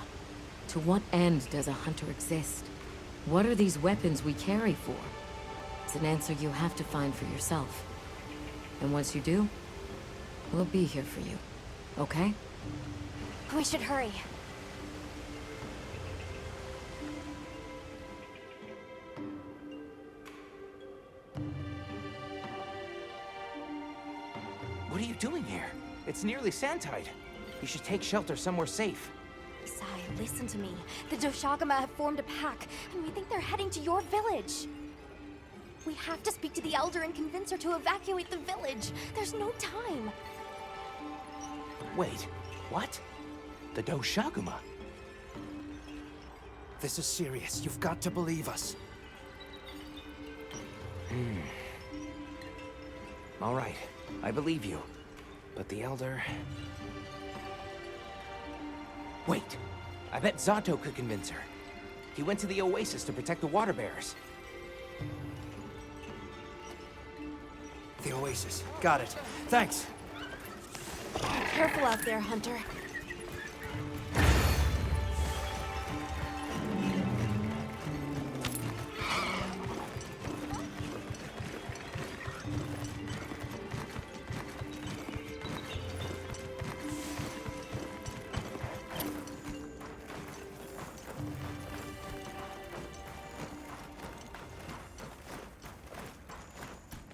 to what end does a hunter exist? What are these weapons we carry for? It's an answer you have to find for yourself. And once you do, we'll be here for you, okay? We should hurry. What are you doing here? It's nearly Sandtide. You should take shelter somewhere safe. Isai, listen to me. The Doshagama have formed a pack, and we think they're heading to your village. We have to speak to the Elder and convince her to evacuate the village. There's no time. Wait, what? The Doshagama? This is serious. You've got to believe us. All right, I believe you. But the Elder... Wait, I bet Zato could convince her. He went to the Oasis to protect the water bearers. The Oasis. Got it. Thanks. Be careful out there, Hunter.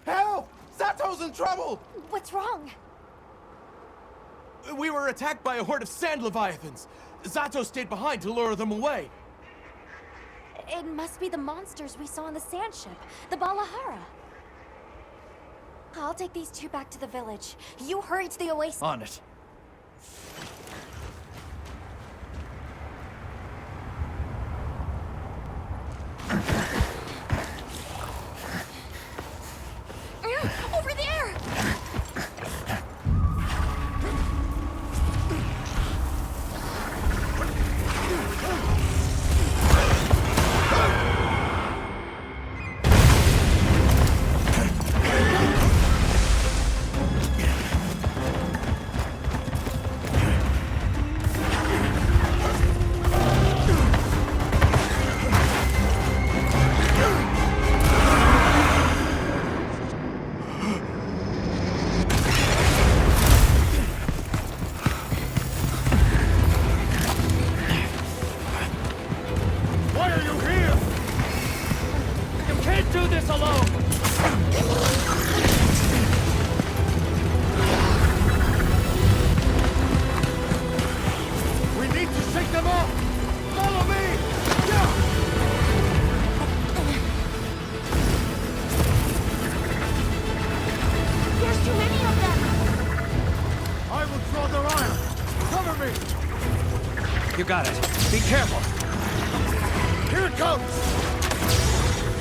Help! Sato's in trouble! What's wrong? We were attacked by a horde of sand leviathans. Zato stayed behind to lure them away. It must be the monsters we saw on the sand ship, the Balahara. I'll take these two back to the village. You hurry to the oasis. On it. Over there! You got it. Be careful. Here it comes!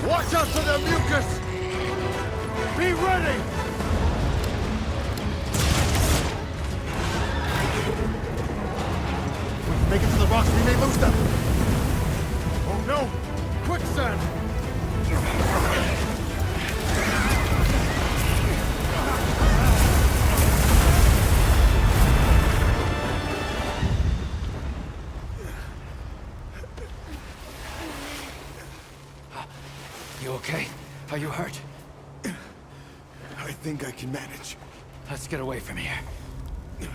Watch out for the mucus! Be ready! When we make it to the rocks, we may lose them! Oh no! Quicksand! You okay? Are you hurt? I think I can manage. Let's get away from here. As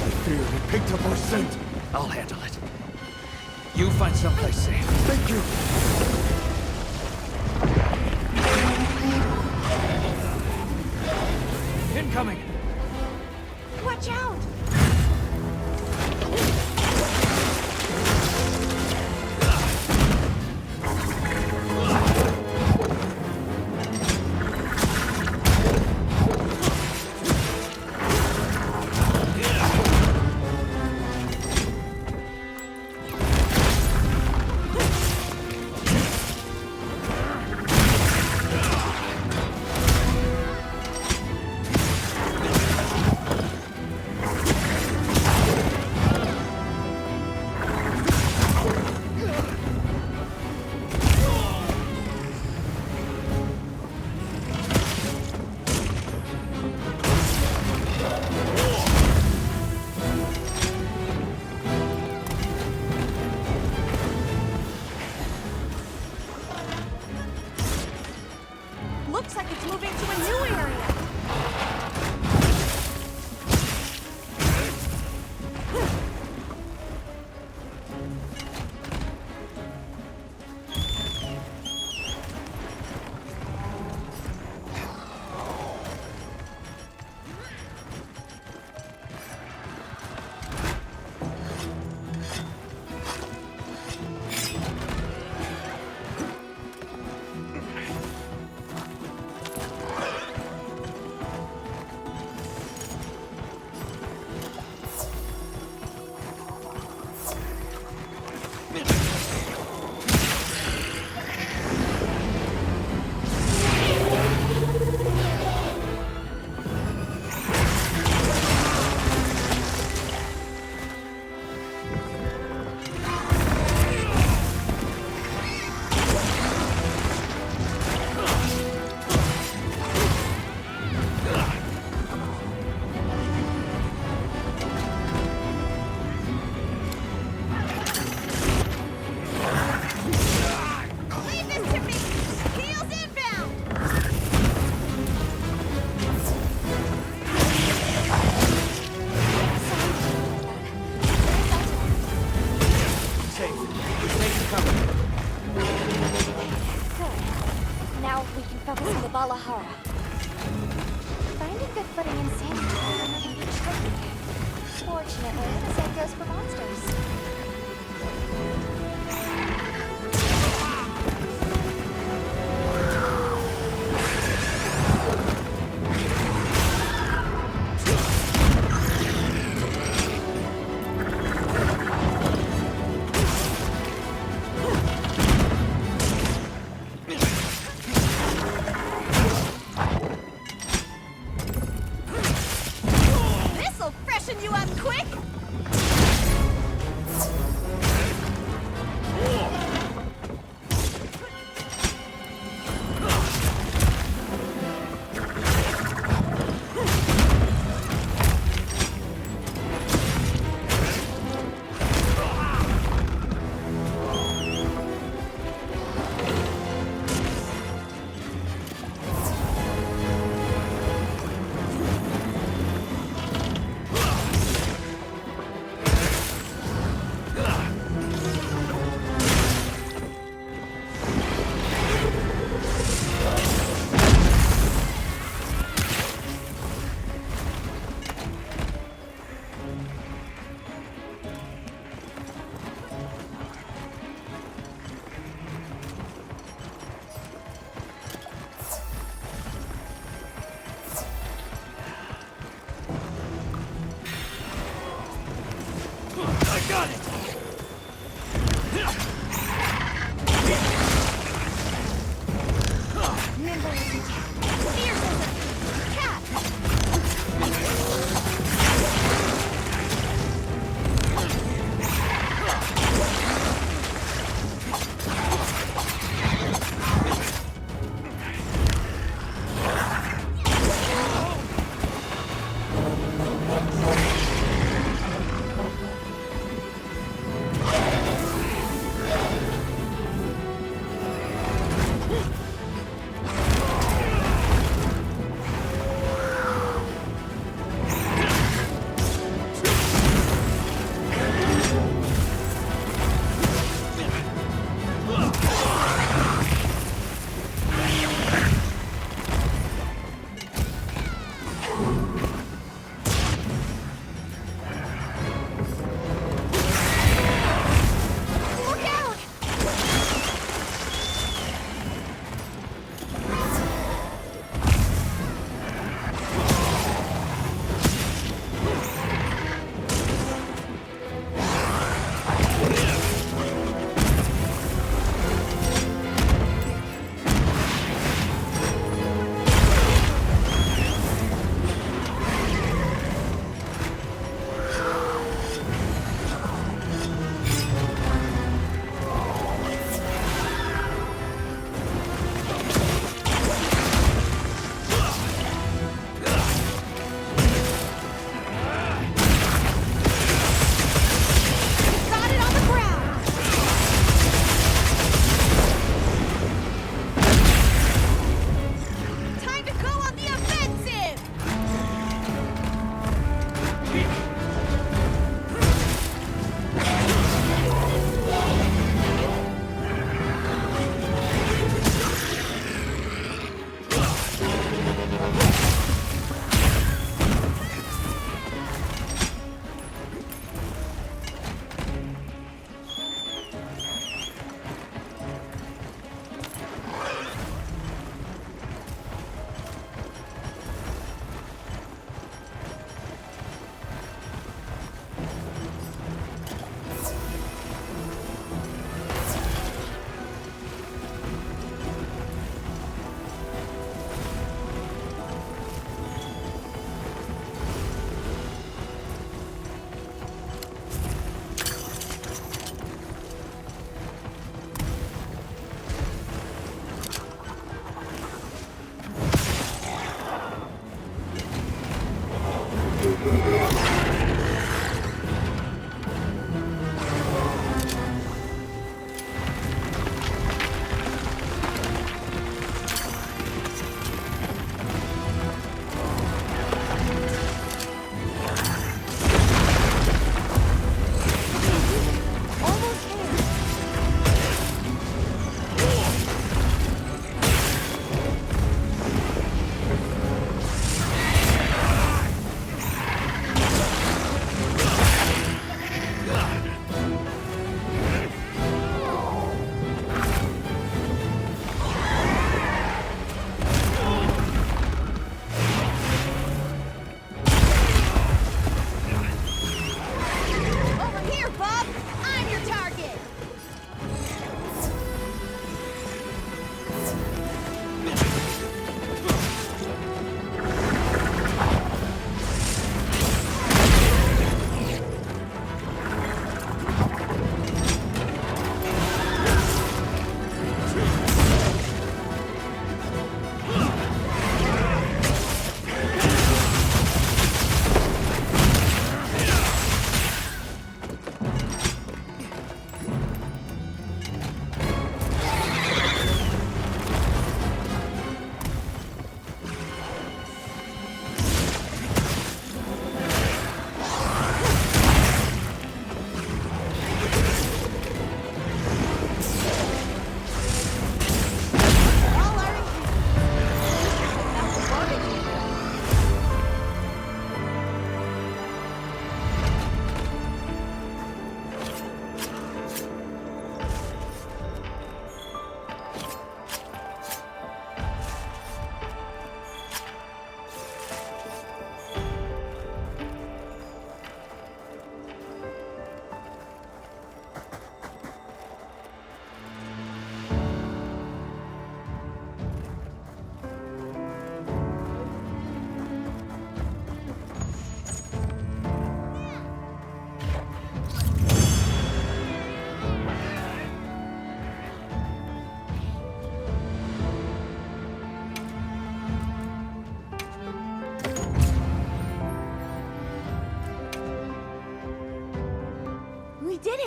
I feared, it picked up our scent. I'll handle it. You find someplace safe. Thank you. Incoming! Watch out! Looks like it's moving to a new area. Finding good footing in Unfortunately, the same goes for monsters. This'll freshen you up quick!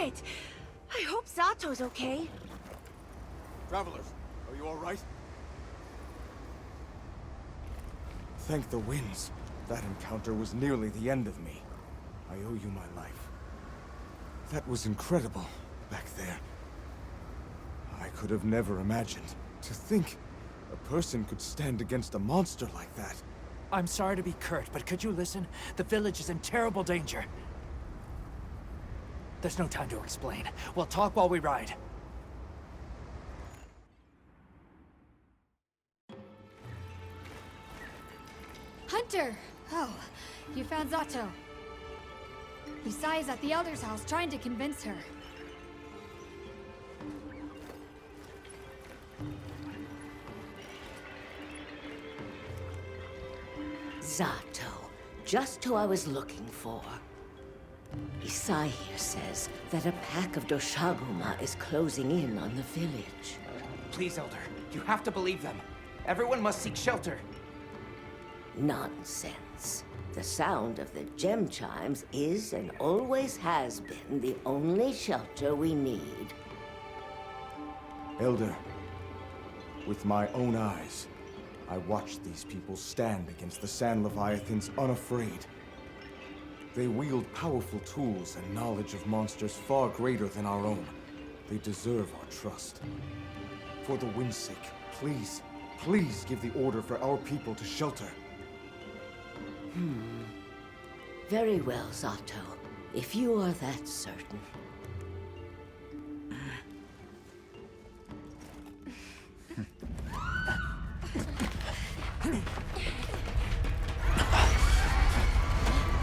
it! I hope Zato's okay. Travelers, are you all right? Thank the winds. That encounter was nearly the end of me. I owe you my life. That was incredible, back there. I could have never imagined. To think a person could stand against a monster like that. I'm sorry to be curt, but could you listen? The village is in terrible danger. There's no time to explain. We'll talk while we ride. Hunter! Oh, you found Zato. Yusai's at the Elder's house trying to convince her. Zato. Just who I was looking for. Yusai here says that a pack of Doshaguma is closing in on the village. Please, Elder. You have to believe them. Everyone must seek shelter. Nonsense. The sound of the gem chimes is and always has been the only shelter we need. Elder, with my own eyes, I watched these people stand against the Sand Leviathans unafraid. They wield powerful tools and knowledge of monsters far greater than our own. They deserve our trust. For the wind's sake, please, please give the order for our people to shelter. Very well, Zato. If you are that certain.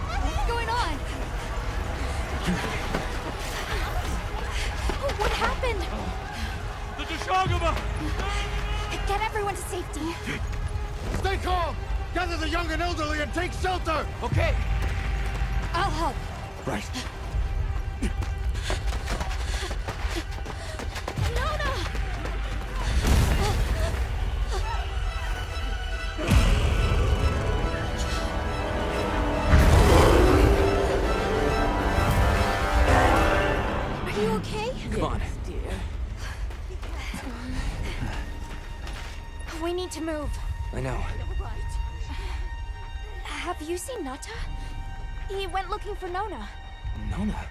What's going on? What happened? The Deshagama! Get everyone to safety. Stay calm! Gather the young and elderly and take shelter! Okay. I'll help. Right. Are you okay? Come on. We need to move. I know. Have you seen Nata? He went looking for Nona. Nona?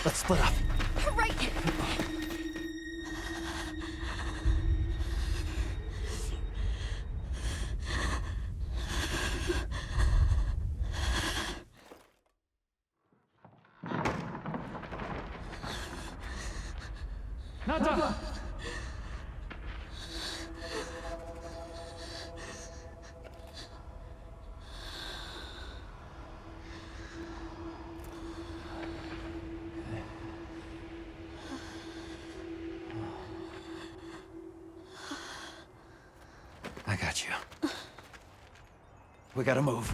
Let's split up. Right. Nata! I got you. We gotta move.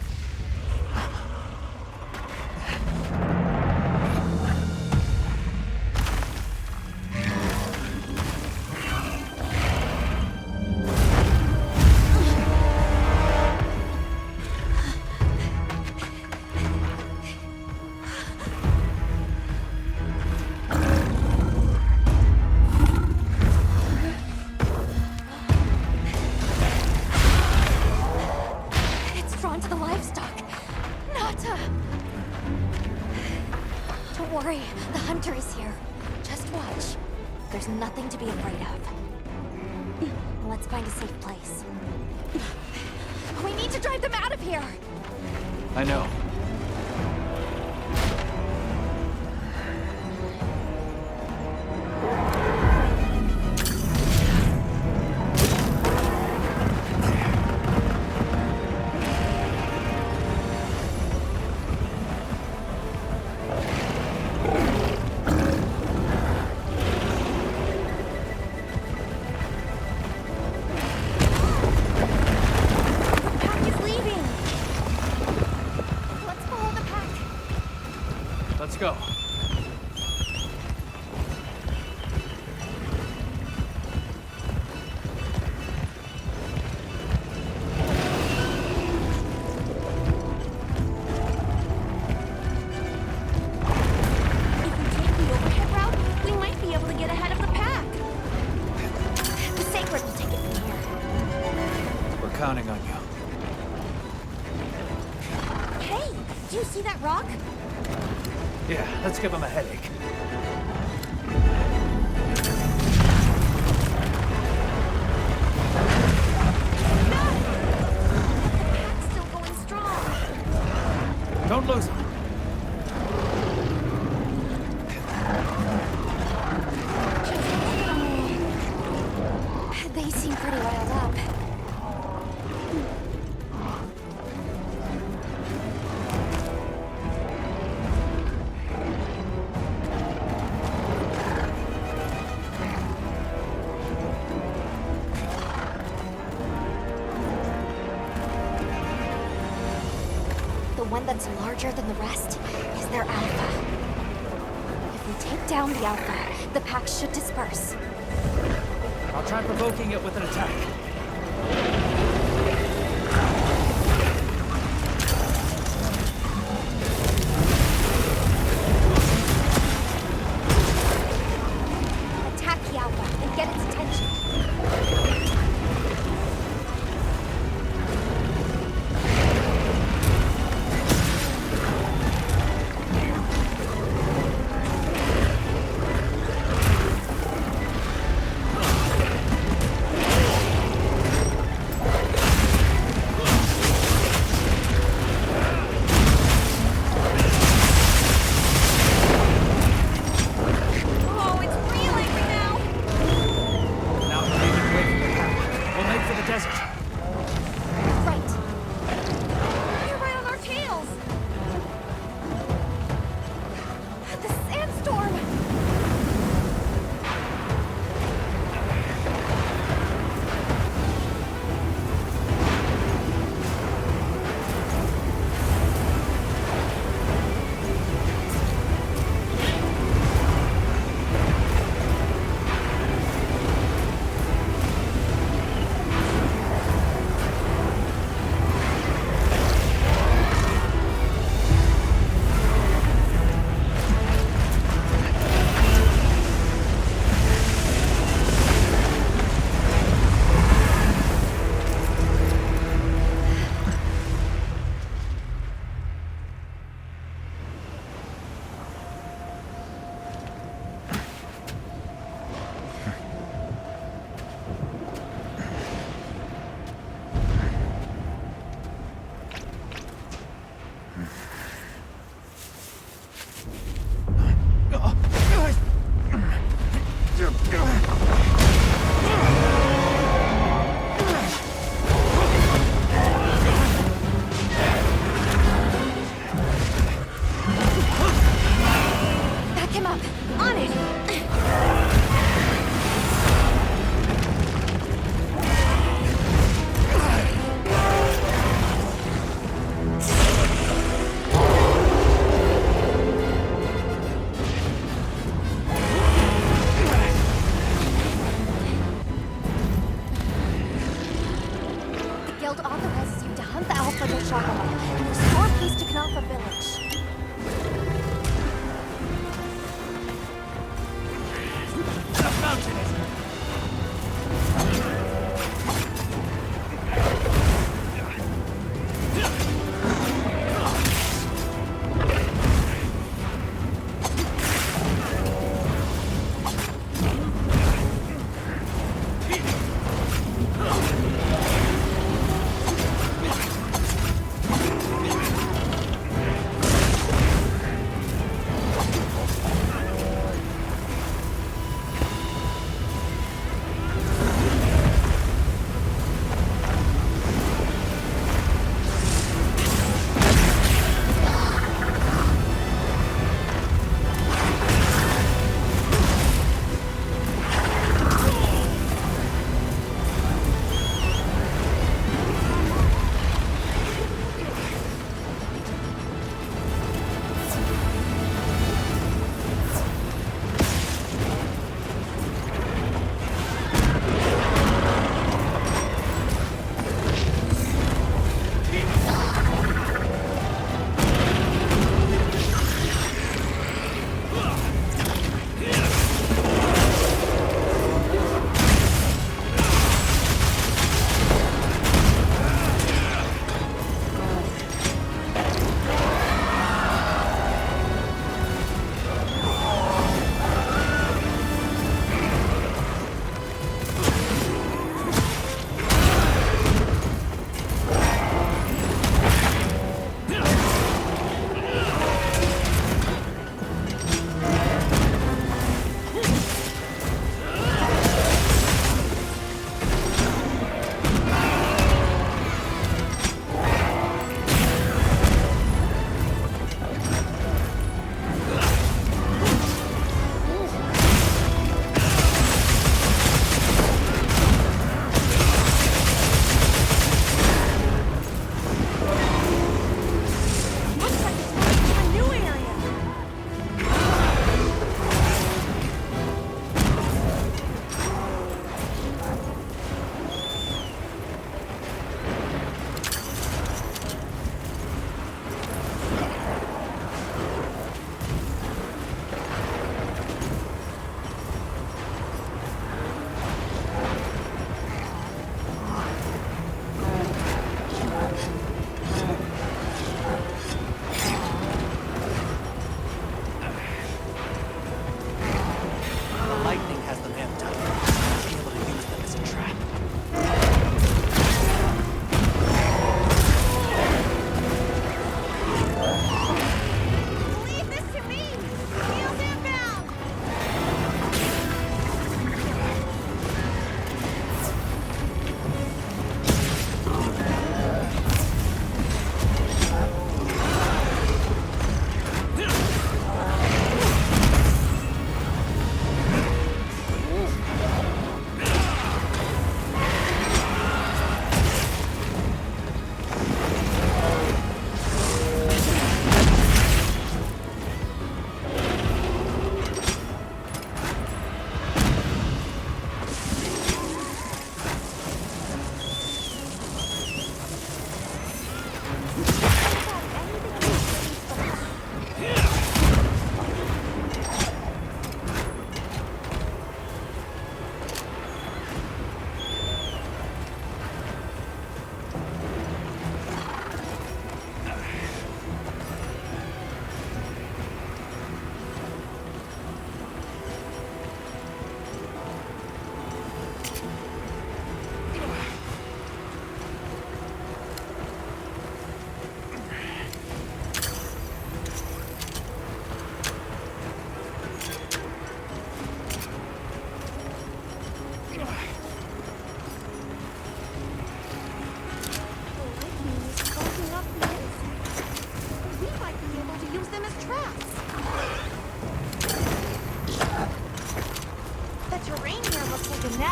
There's nothing to be afraid of. Let's find a safe place. We need to drive them out of here! I know. counting on you. Hey, do you see that rock? Yeah, let's give him a headache. Pack's still going strong. Don't lose him. They seem pretty riled up. The one that's larger than the rest is their alpha. If we take down the alpha, the pack should disperse. I'll try provoking it with an attack. Attack the alpha and get its attention.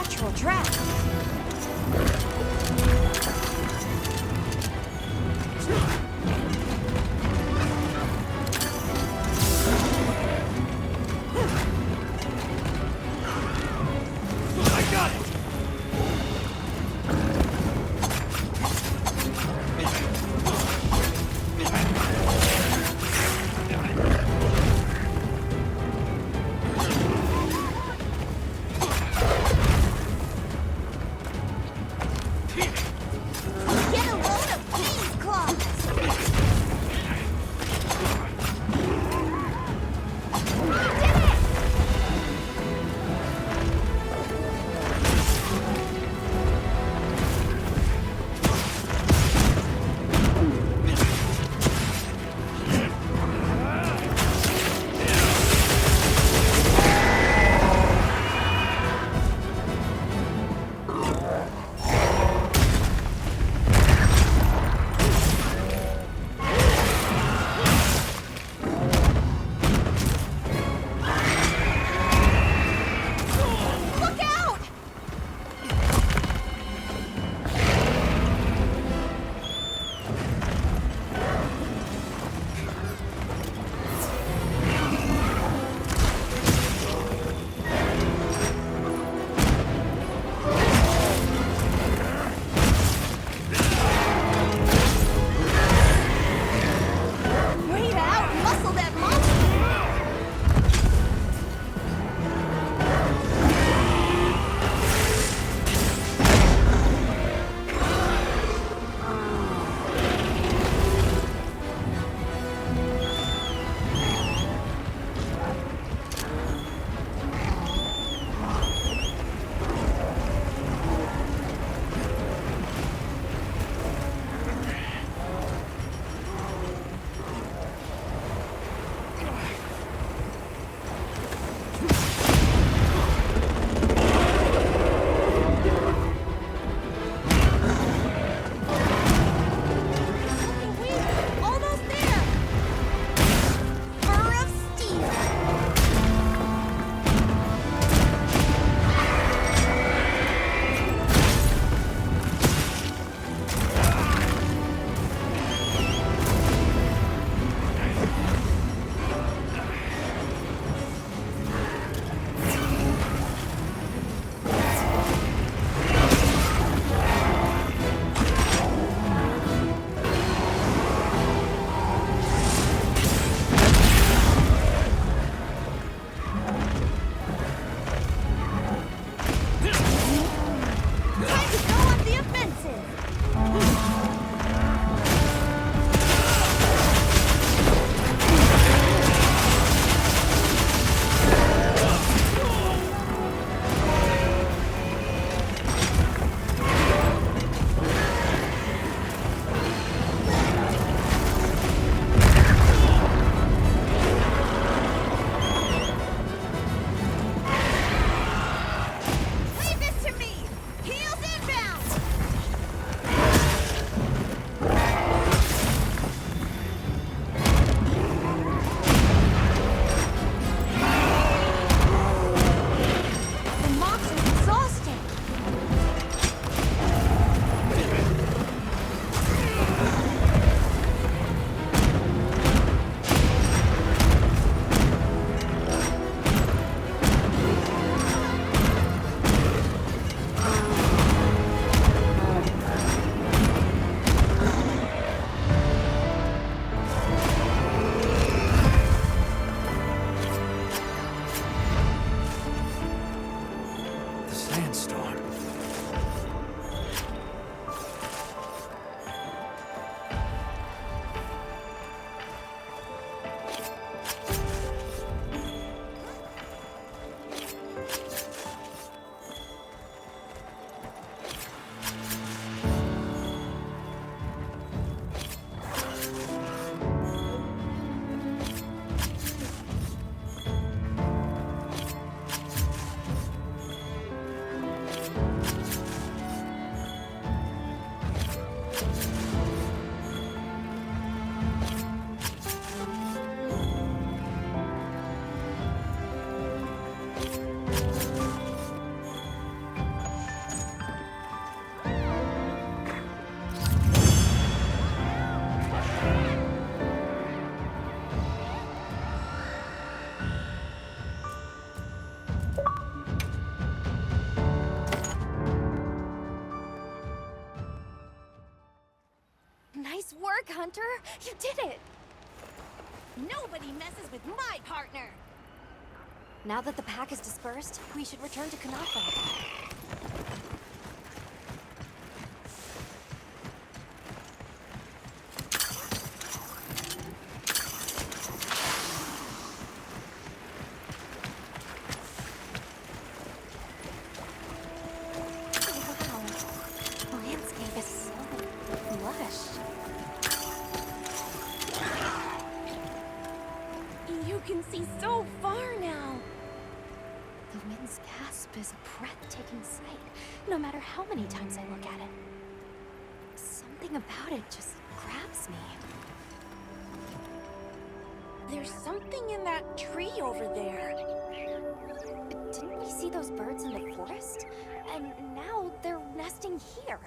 natural trap. I got it! Hunter! You did it! Nobody messes with my partner! Now that the pack is dispersed, we should return to Kanata. You can see so far now! The wind's gasp is a breathtaking sight, no matter how many times I look at it. Something about it just grabs me. There's something in that tree over there. Didn't we see those birds in the forest? And now they're nesting here.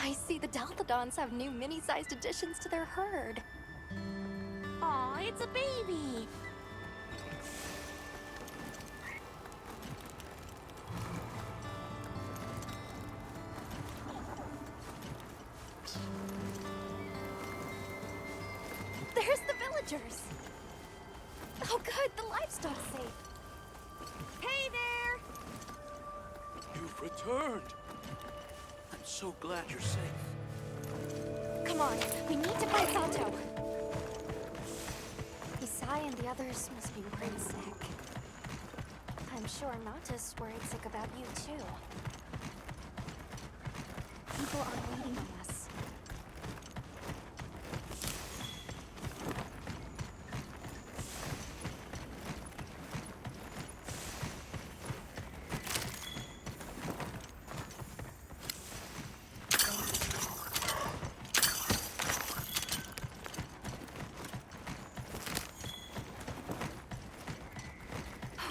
I see the Delthodons have new mini-sized additions to their herd. Aw, it's a baby! There's the villagers! Oh good, the livestock's safe. Hey there! You've returned. I'm so glad you're safe. Come on, we need to find Sato. Isai and the others must be worried sick. I'm sure Nata's worried sick about you too. People are waiting on us.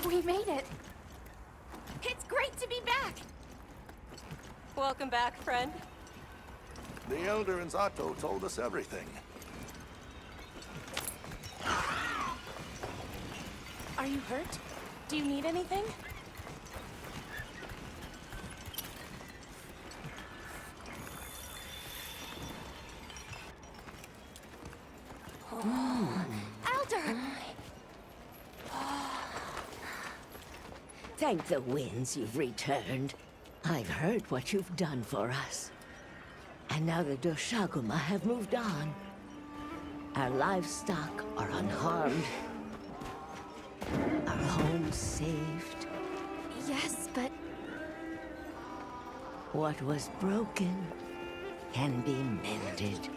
We made it! It's great to be back! Welcome back, friend. The Elder and Zato told us everything. Are you hurt? Do you need anything? Elder! Thank the winds you've returned. I've heard what you've done for us. And now the Doshaguma have moved on. Our livestock are unharmed. Our homes saved. Yes, but... What was broken can be mended.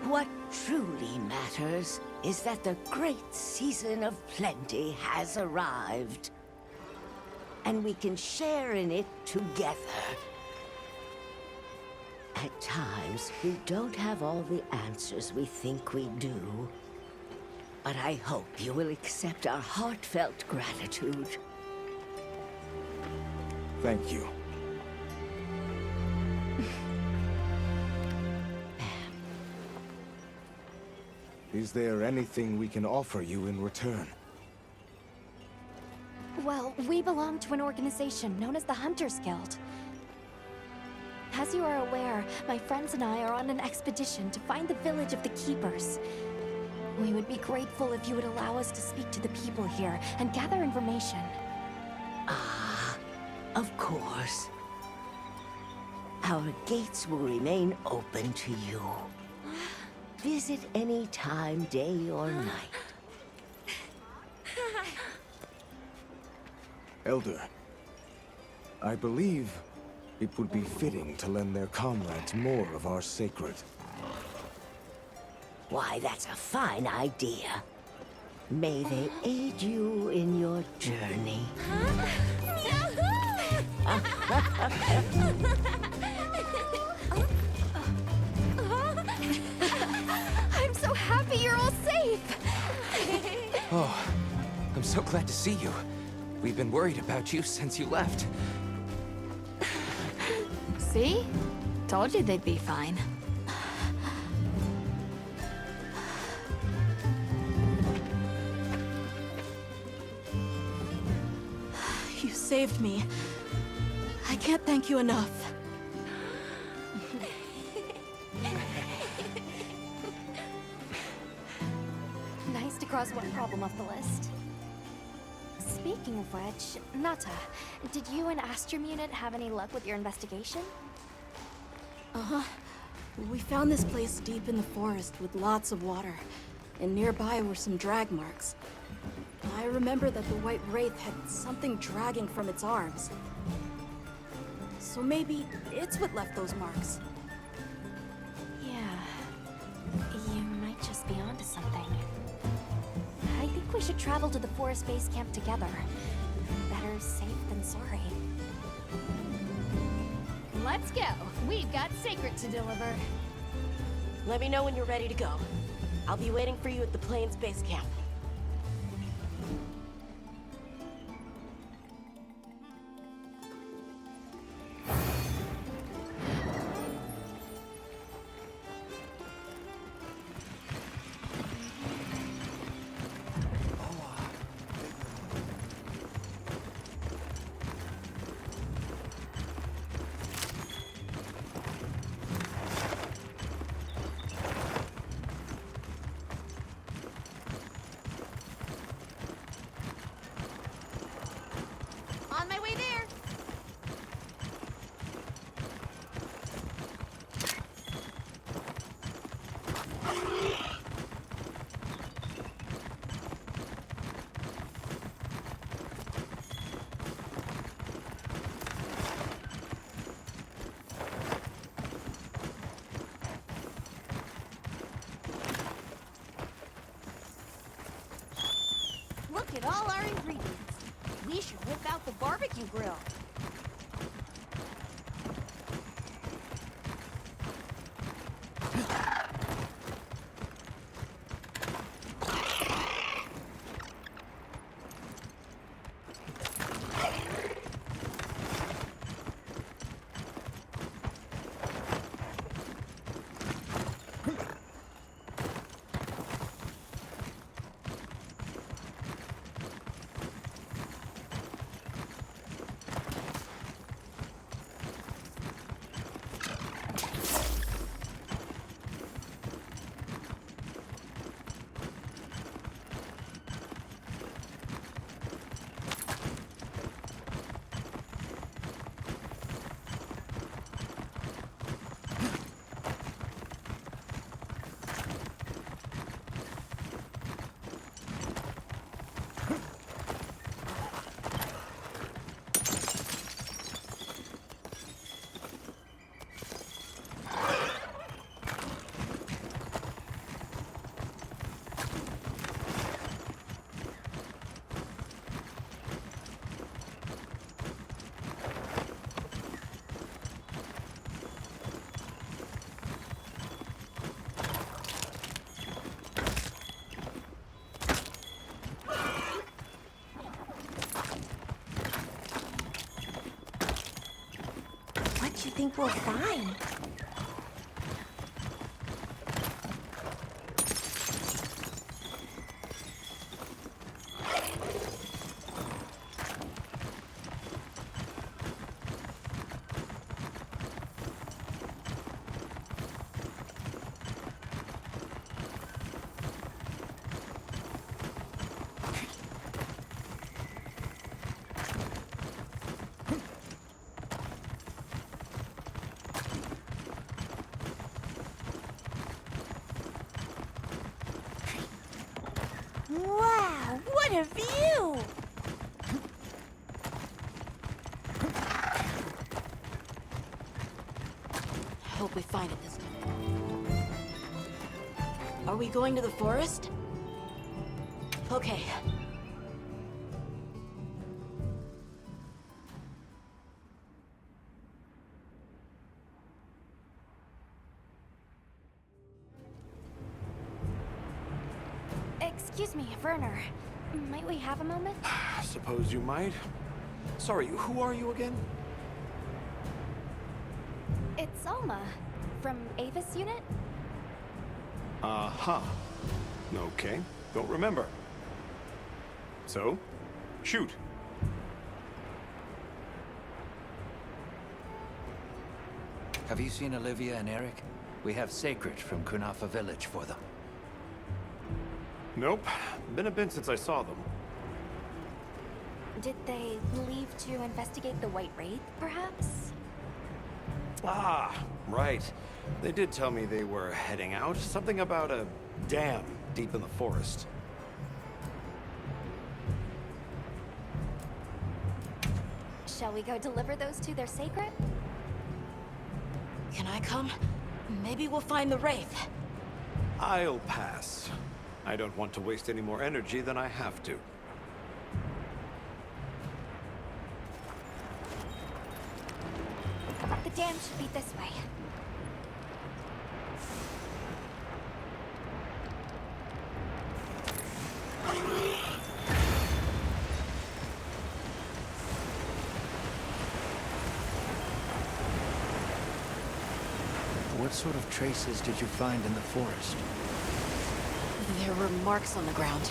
What truly matters is that the great season of plenty has arrived. And we can share in it together. At times, we don't have all the answers we think we do. But I hope you will accept our heartfelt gratitude. Thank you. Is there anything we can offer you in return? Well, we belong to an organization known as the Hunters Guild. As you are aware, my friends and I are on an expedition to find the village of the Keepers. We would be grateful if you would allow us to speak to the people here and gather information. Ah, of course. Our gates will remain open to you. Visit any time, day or night. Elder, I believe it would be fitting to lend their comrades more of our sacred. Why, that's a fine idea. May they aid you in your journey. I'm so happy you're all safe! Oh, I'm so glad to see you. We've been worried about you since you left. See? Told you they'd be fine. saved me. I can't thank you enough. Nice to cross one problem off the list. Speaking of which, Nata, did you and Astrum Unit have any luck with your investigation? Uh-huh. We found this place deep in the forest with lots of water, and nearby were some drag marks. I remember that the White Wraith had something dragging from its arms. So maybe it's what left those marks. Yeah, you might just be onto something. I think we should travel to the forest base camp together. Better safe than sorry. Let's go. We've got Sacred to deliver. Let me know when you're ready to go. I'll be waiting for you at the Plains base camp. On my way there. Look at all our ingredients. We should whip out the barbecue grill. What do you think we'll find? Wow, what a view! Hope we find it this time. Are we going to the forest? Okay. Excuse me, Werner. Might we have a moment? Suppose you might. Sorry, who are you again? It's Alma, from Avis Unit. Uh-huh. Okay, don't remember. So, shoot. Have you seen Olivia and Eric? We have Sacred from Kunafa Village for them. Nope. Been a bit since I saw them. Did they leave to investigate the White Wraith, perhaps? Ah, right. They did tell me they were heading out. Something about a dam deep in the forest. Shall we go deliver those to their sacred? Can I come? Maybe we'll find the Wraith. I'll pass. I don't want to waste any more energy than I have to. The dam should be this way. What sort of traces did you find in the forest? There were marks on the ground.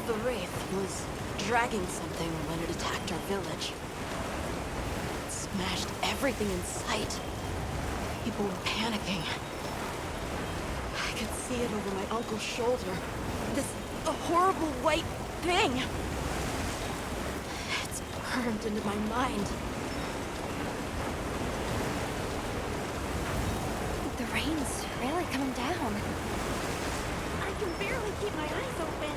The Wraith was dragging something when it attacked our village. It smashed everything in sight. People were panicking. I could see it over my uncle's shoulder. This horrible white thing. It's burned into my mind. The rain's really coming down. I can barely keep my eyes open.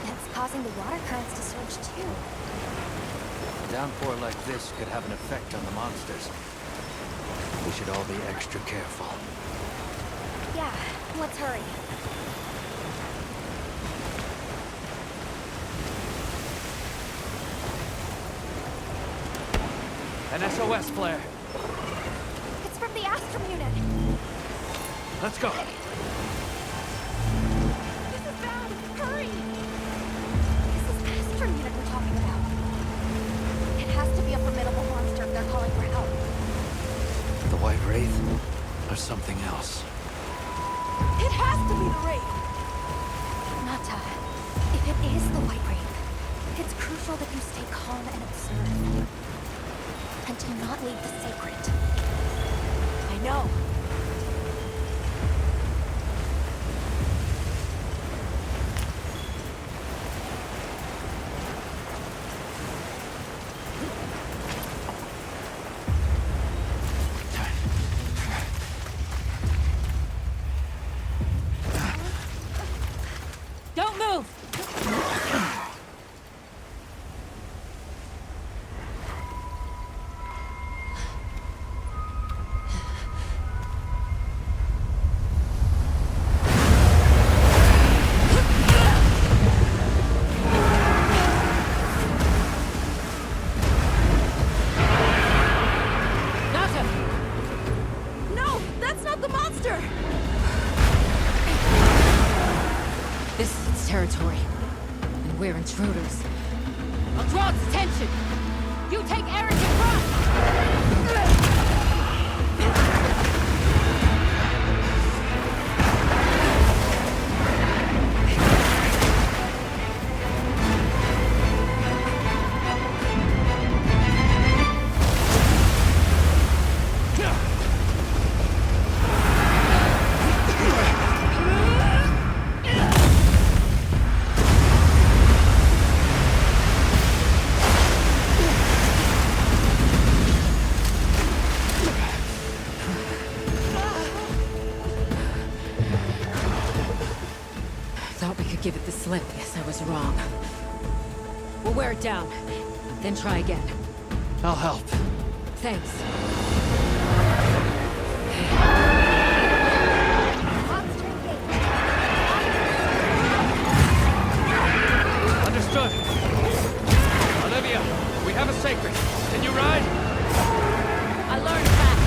It's causing the water currents to surge too. A downpour like this could have an effect on the monsters. We should all be extra careful. Yeah, let's hurry. An SOS flare. It's from the Astrum unit. Let's go. This is bad. Hurry! This is the Astrum unit we're talking about. It has to be a formidable monster if they're calling for help. The White Wraith? Or something else? It has to be the Wraith! Nata, if it is the White Wraith, it's crucial that you stay calm and observe. And do not leave the sacred. I know. Don't move! No, that's not the monster! This is its territory, and we're intruders. I'll draw its attention! You take Eric and run! Thought we could give it the slip. Guess I was wrong. We'll wear it down, then try again. I'll help. Thanks. Understood. Olivia, we have a sacred. Can you ride? I learned fast.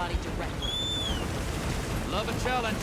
body directly. Love a challenge.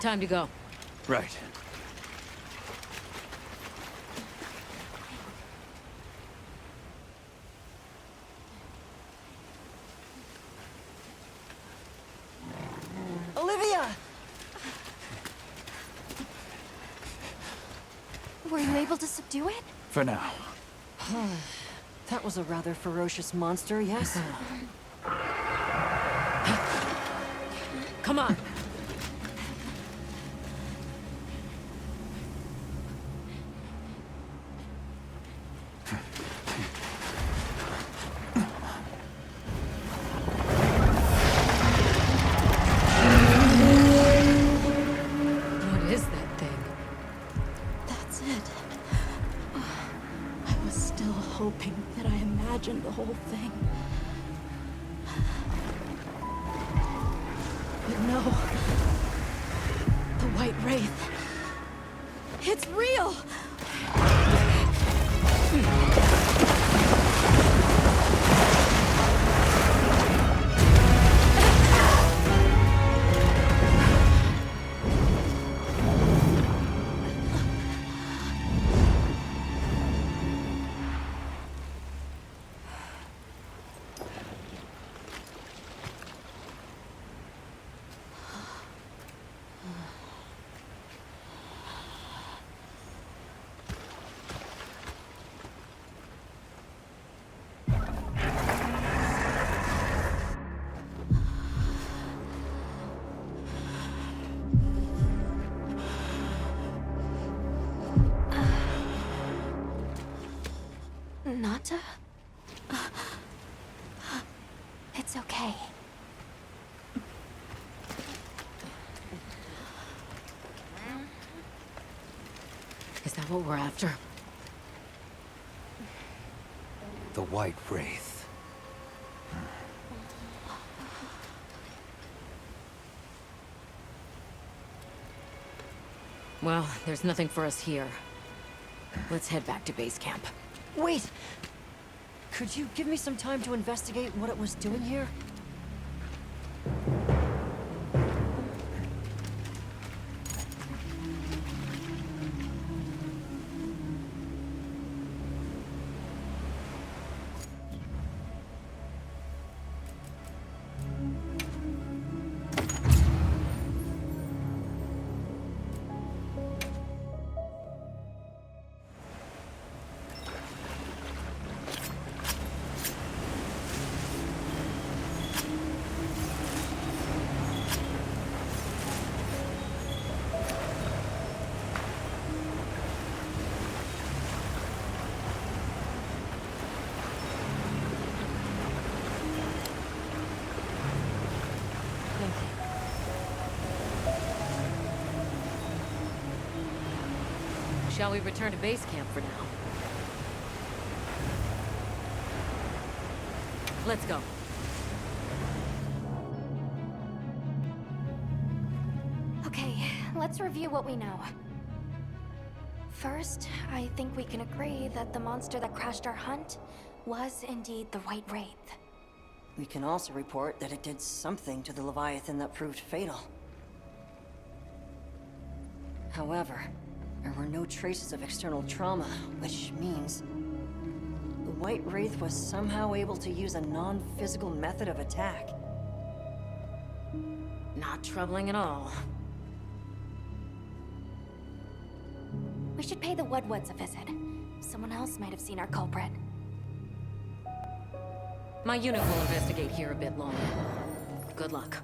Time to go. Right. Olivia! Were you able to subdue it? For now. That was a rather ferocious monster, yes? Come on! What is that thing? That's it. I was still hoping that I imagined the whole thing. But no. The White Wraith. It's real! Nata? It's okay. Is that what we're after? The White Wraith. Well, there's nothing for us here. Let's head back to base camp. Wait! Could you give me some time to investigate what it was doing here? Shall we return to base camp for now? Let's go. Okay, let's review what we know. First, I think we can agree that the monster that crashed our hunt was indeed the White Wraith. We can also report that it did something to the Leviathan that proved fatal. However, there were no traces of external trauma, which means the White Wraith was somehow able to use a non-physical method of attack. Not troubling at all. We should pay the Woodwoods a visit. Someone else might have seen our culprit. My unit will investigate here a bit longer. Good luck.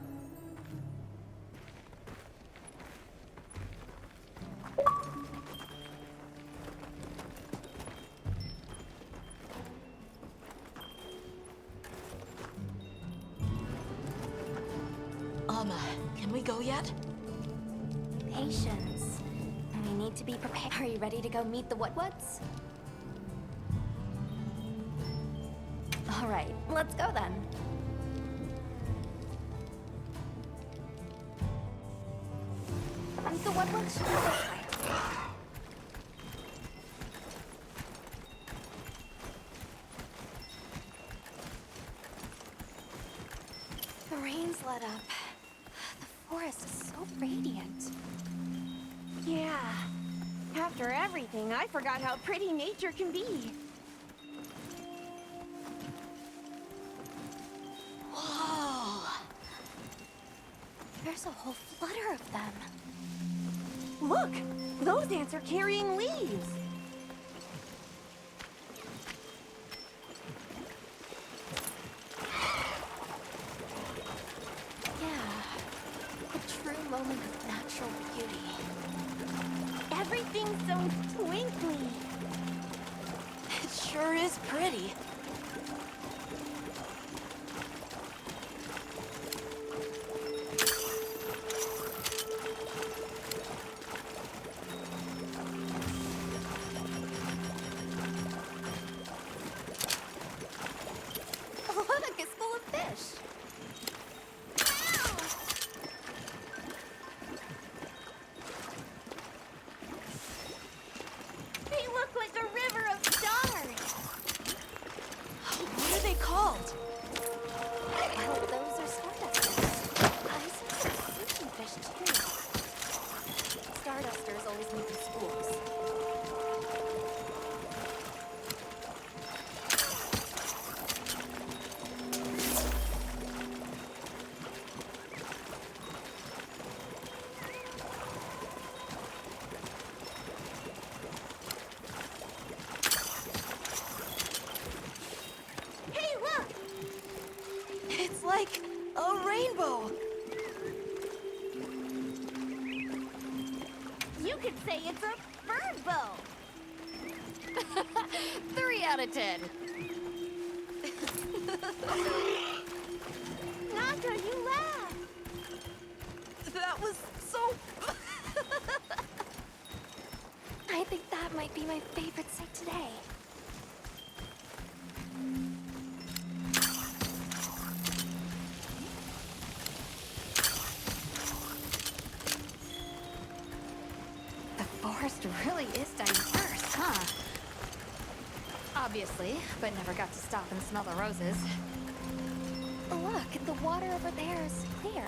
Can we go yet? Patience. We need to be prepared. Are you ready to go meet the Woodwoods? All right, let's go then. The Woodwoods should be this way. The rain's let up. The forest is so radiant. Yeah. After everything, I forgot how pretty nature can be. Whoa! There's a whole flutter of them. Look! Those ants are carrying leaves! Yeah. A true moment of natural beauty. Everything's so twinkly. It sure is pretty. Look, it's full of fish. They look like a river of stars. What are they called? Well, those are stardusters. I saw some sushi fish too. Stardusters always make the schools. Hey, look! It's like a rainbow. You could say it's a bird bow. 3 out of 10. Naka, you laughed. That was so... I think that might be my favorite sight today. The forest really is diverse, huh? Obviously, but never got to stop and smell the roses. Look, the water over there is clear.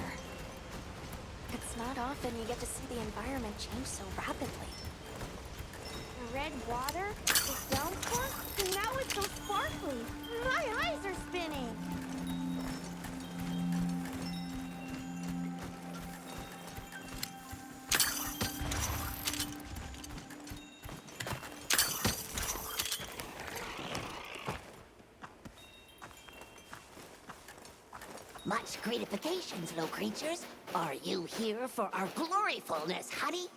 It's not often you get to see the environment change so rapidly. Red water, the downpour, and now it's so sparkly. My eyes are spinning. Much gratifications, little creatures. Are you here for our gloryfulness, honey?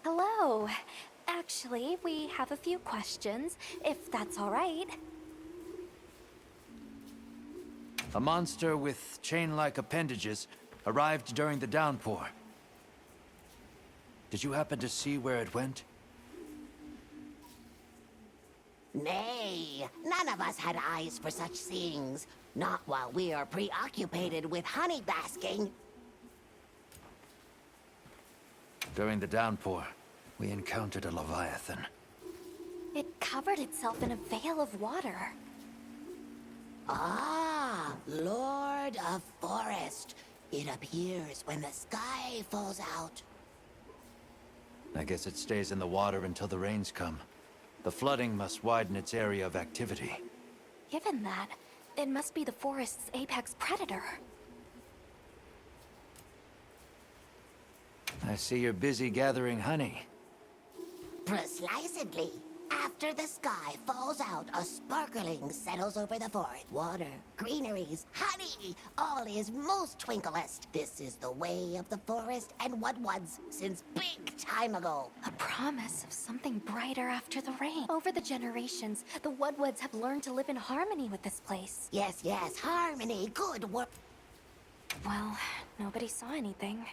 Hello. Actually, we have a few questions, if that's all right. A monster with chain-like appendages arrived during the downpour. Did you happen to see where it went? Nay, none of us had eyes for such things. Not while we are preoccupied with honey basking. During the downpour, we encountered a leviathan. It covered itself in a veil of water. Ah, Lord of Forest. It appears when the sky falls out. I guess it stays in the water until the rains come. The flooding must widen its area of activity. Given that, it must be the forest's apex predator. I see you're busy gathering honey. Precisely. After the sky falls out, a sparkling settles over the forest. Water, greeneries, honey, all is most twinklest. This is the way of the forest and what was since big time ago. A promise of something brighter after the rain. Over the generations, the Woodwoods have learned to live in harmony with this place. Yes, yes, harmony, good work. Well, nobody saw anything.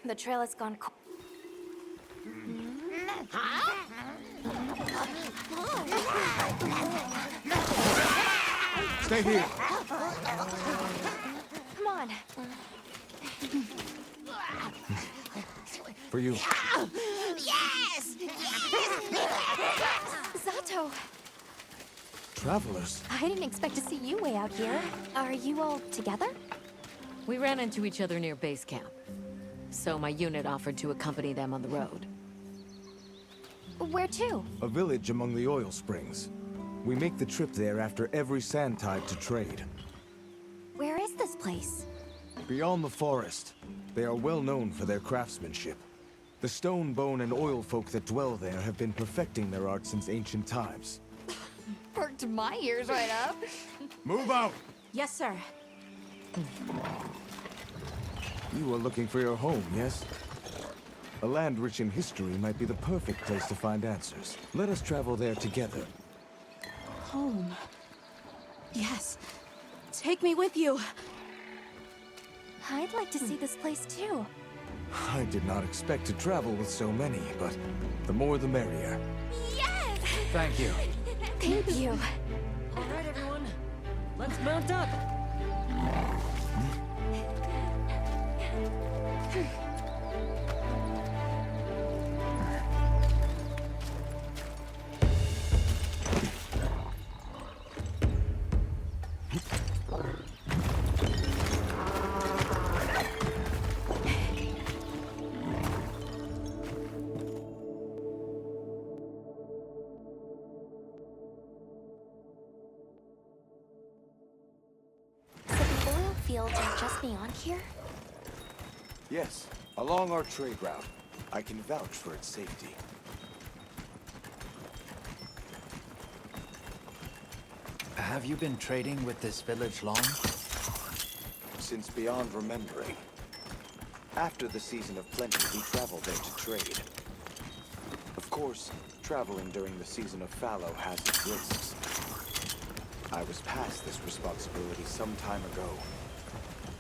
The trail has gone cold. Stay here. Come on. For you. Yes! Zato! Travelers. I didn't expect to see you way out here. Are you all together? We ran into each other near base camp. So my unit offered to accompany them on the road. Where to? A village among the oil springs. We make the trip there after every sand tide to trade. Where is this place? Beyond the forest, they are well known for their craftsmanship. The stone, bone, and oil folk that dwell there have been perfecting their art since ancient times. Perked my ears right up. Move out! Yes, sir. You are looking for your home, yes? A land rich in history might be the perfect place to find answers. Let us travel there together. Home. Yes. Take me with you. I'd like to see this place too. I did not expect to travel with so many, but the more the merrier. Yes! Thank you. Thank you. All right, everyone. Let's mount up. Fields are just beyond here? Yes, along our trade route. I can vouch for its safety. Have you been trading with this village long? Since beyond remembering. After the season of plenty, we traveled there to trade. Of course, traveling during the season of fallow has its risks. I was past this responsibility some time ago,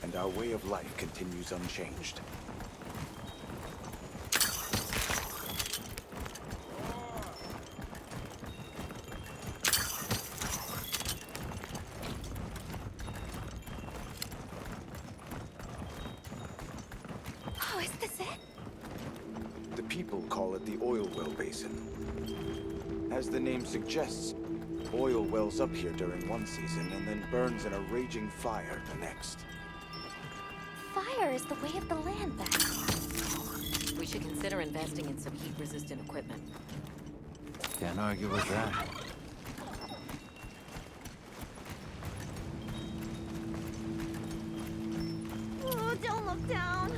and our way of life continues unchanged. Oh, is this it? The people call it the oil well basin. As the name suggests, oil wells up here during one season and then burns in a raging fire the next. Fire is the way of the land, then. We should consider investing in some heat-resistant equipment. Can't argue with that. Oh, don't look down.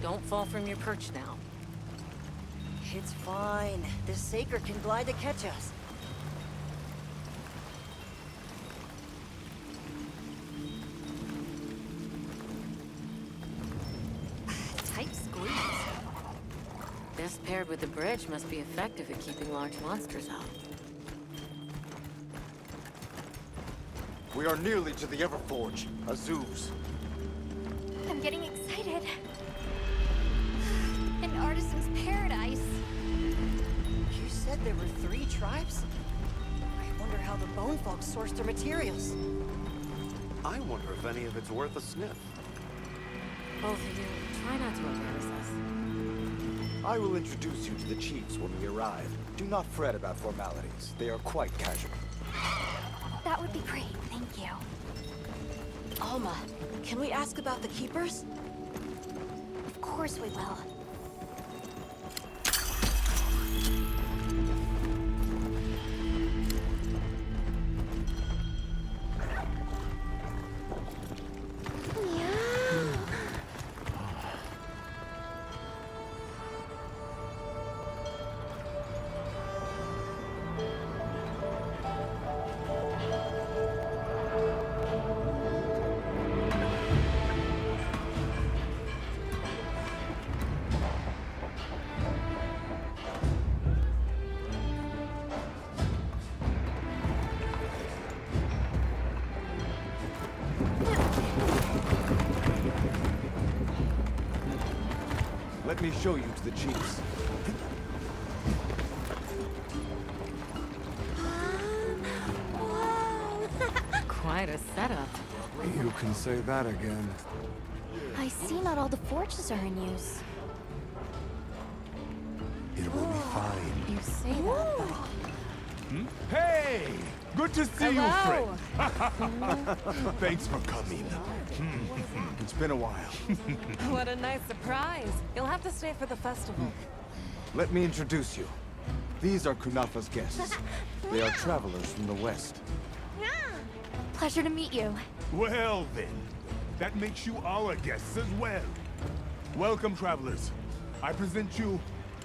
Don't fall from your perch now. It's fine. This Saker can glide to catch us. Tight squeeze. This paired with the bridge must be effective at keeping large monsters out. We are nearly to the Everforge, Azuz. I'm getting excited. An artisan's paradise. You said there were 3 tribes? I wonder how the bone folks source their materials. I wonder if any of it's worth a sniff. Both of you, try not to embarrass us. I will introduce you to the chiefs when we arrive. Do not fret about formalities. They are quite casual. That would be great, thank you. Alma, can we ask about the keepers? Of course we will. Let me show you to the chiefs. Quite a setup. You can say that again. I see not all the forges are in use. It will be fine. You say that, but... Hey! Good to see Hello. you, friend. Thanks for coming. It's been a while. What a nice surprise. You'll have to stay for the festival. Let me introduce you. These are Kunafa's guests. They are travelers from the west. Pleasure to meet you. Well then, that makes you our guests as well. Welcome, travelers. I present you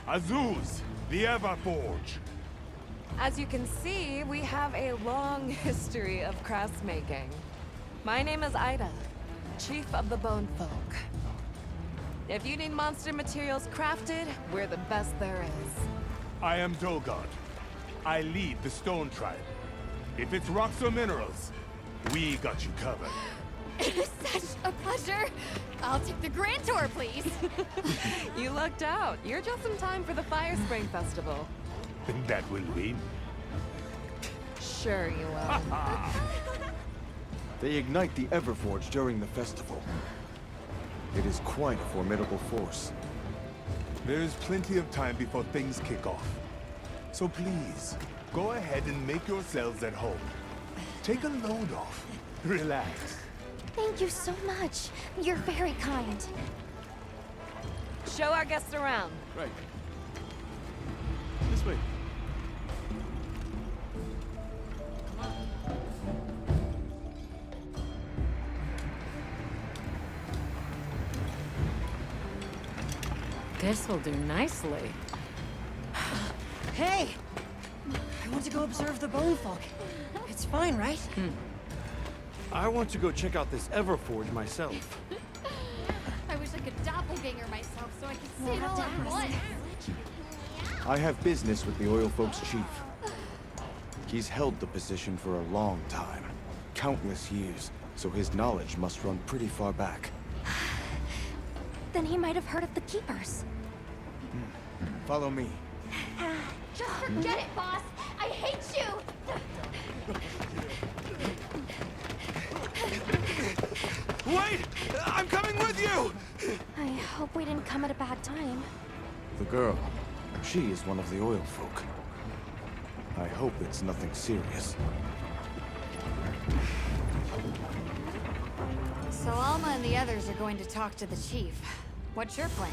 Azuz, the Everforge. As you can see, we have a long history of craftsmaking. My name is Ida, Chief of the Bone Folk. If you need monster materials crafted, we're the best there is. I am Dolgard. I lead the Stone Tribe. If it's rocks or minerals, we got you covered. It is such a pleasure. I'll take the grand tour, please. You lucked out. You're just in time for the Fire Spring Festival. That will win. Sure you will. They ignite the Everforge during the festival. It is quite a formidable force. There is plenty of time before things kick off. So please, go ahead and make yourselves at home. Take a load off. Relax. Thank you so much. You're very kind. Show our guests around. Right. This way. This will do nicely. Hey! I want to go observe the bone folk. It's fine, right? I want to go check out this Everforge myself. I wish I could doppelganger myself so I could see it all at once. I have business with the Oil Folks' chief. He's held the position for a long time. Countless years, so his knowledge must run pretty far back. Then he might have heard of the Keepers. Follow me. Just forget it, boss. I hate you. Wait! I'm coming with you! I hope we didn't come at a bad time. The girl, she is one of the Oil Folk. I hope it's nothing serious. So Alma and the others are going to talk to the chief. What's your plan?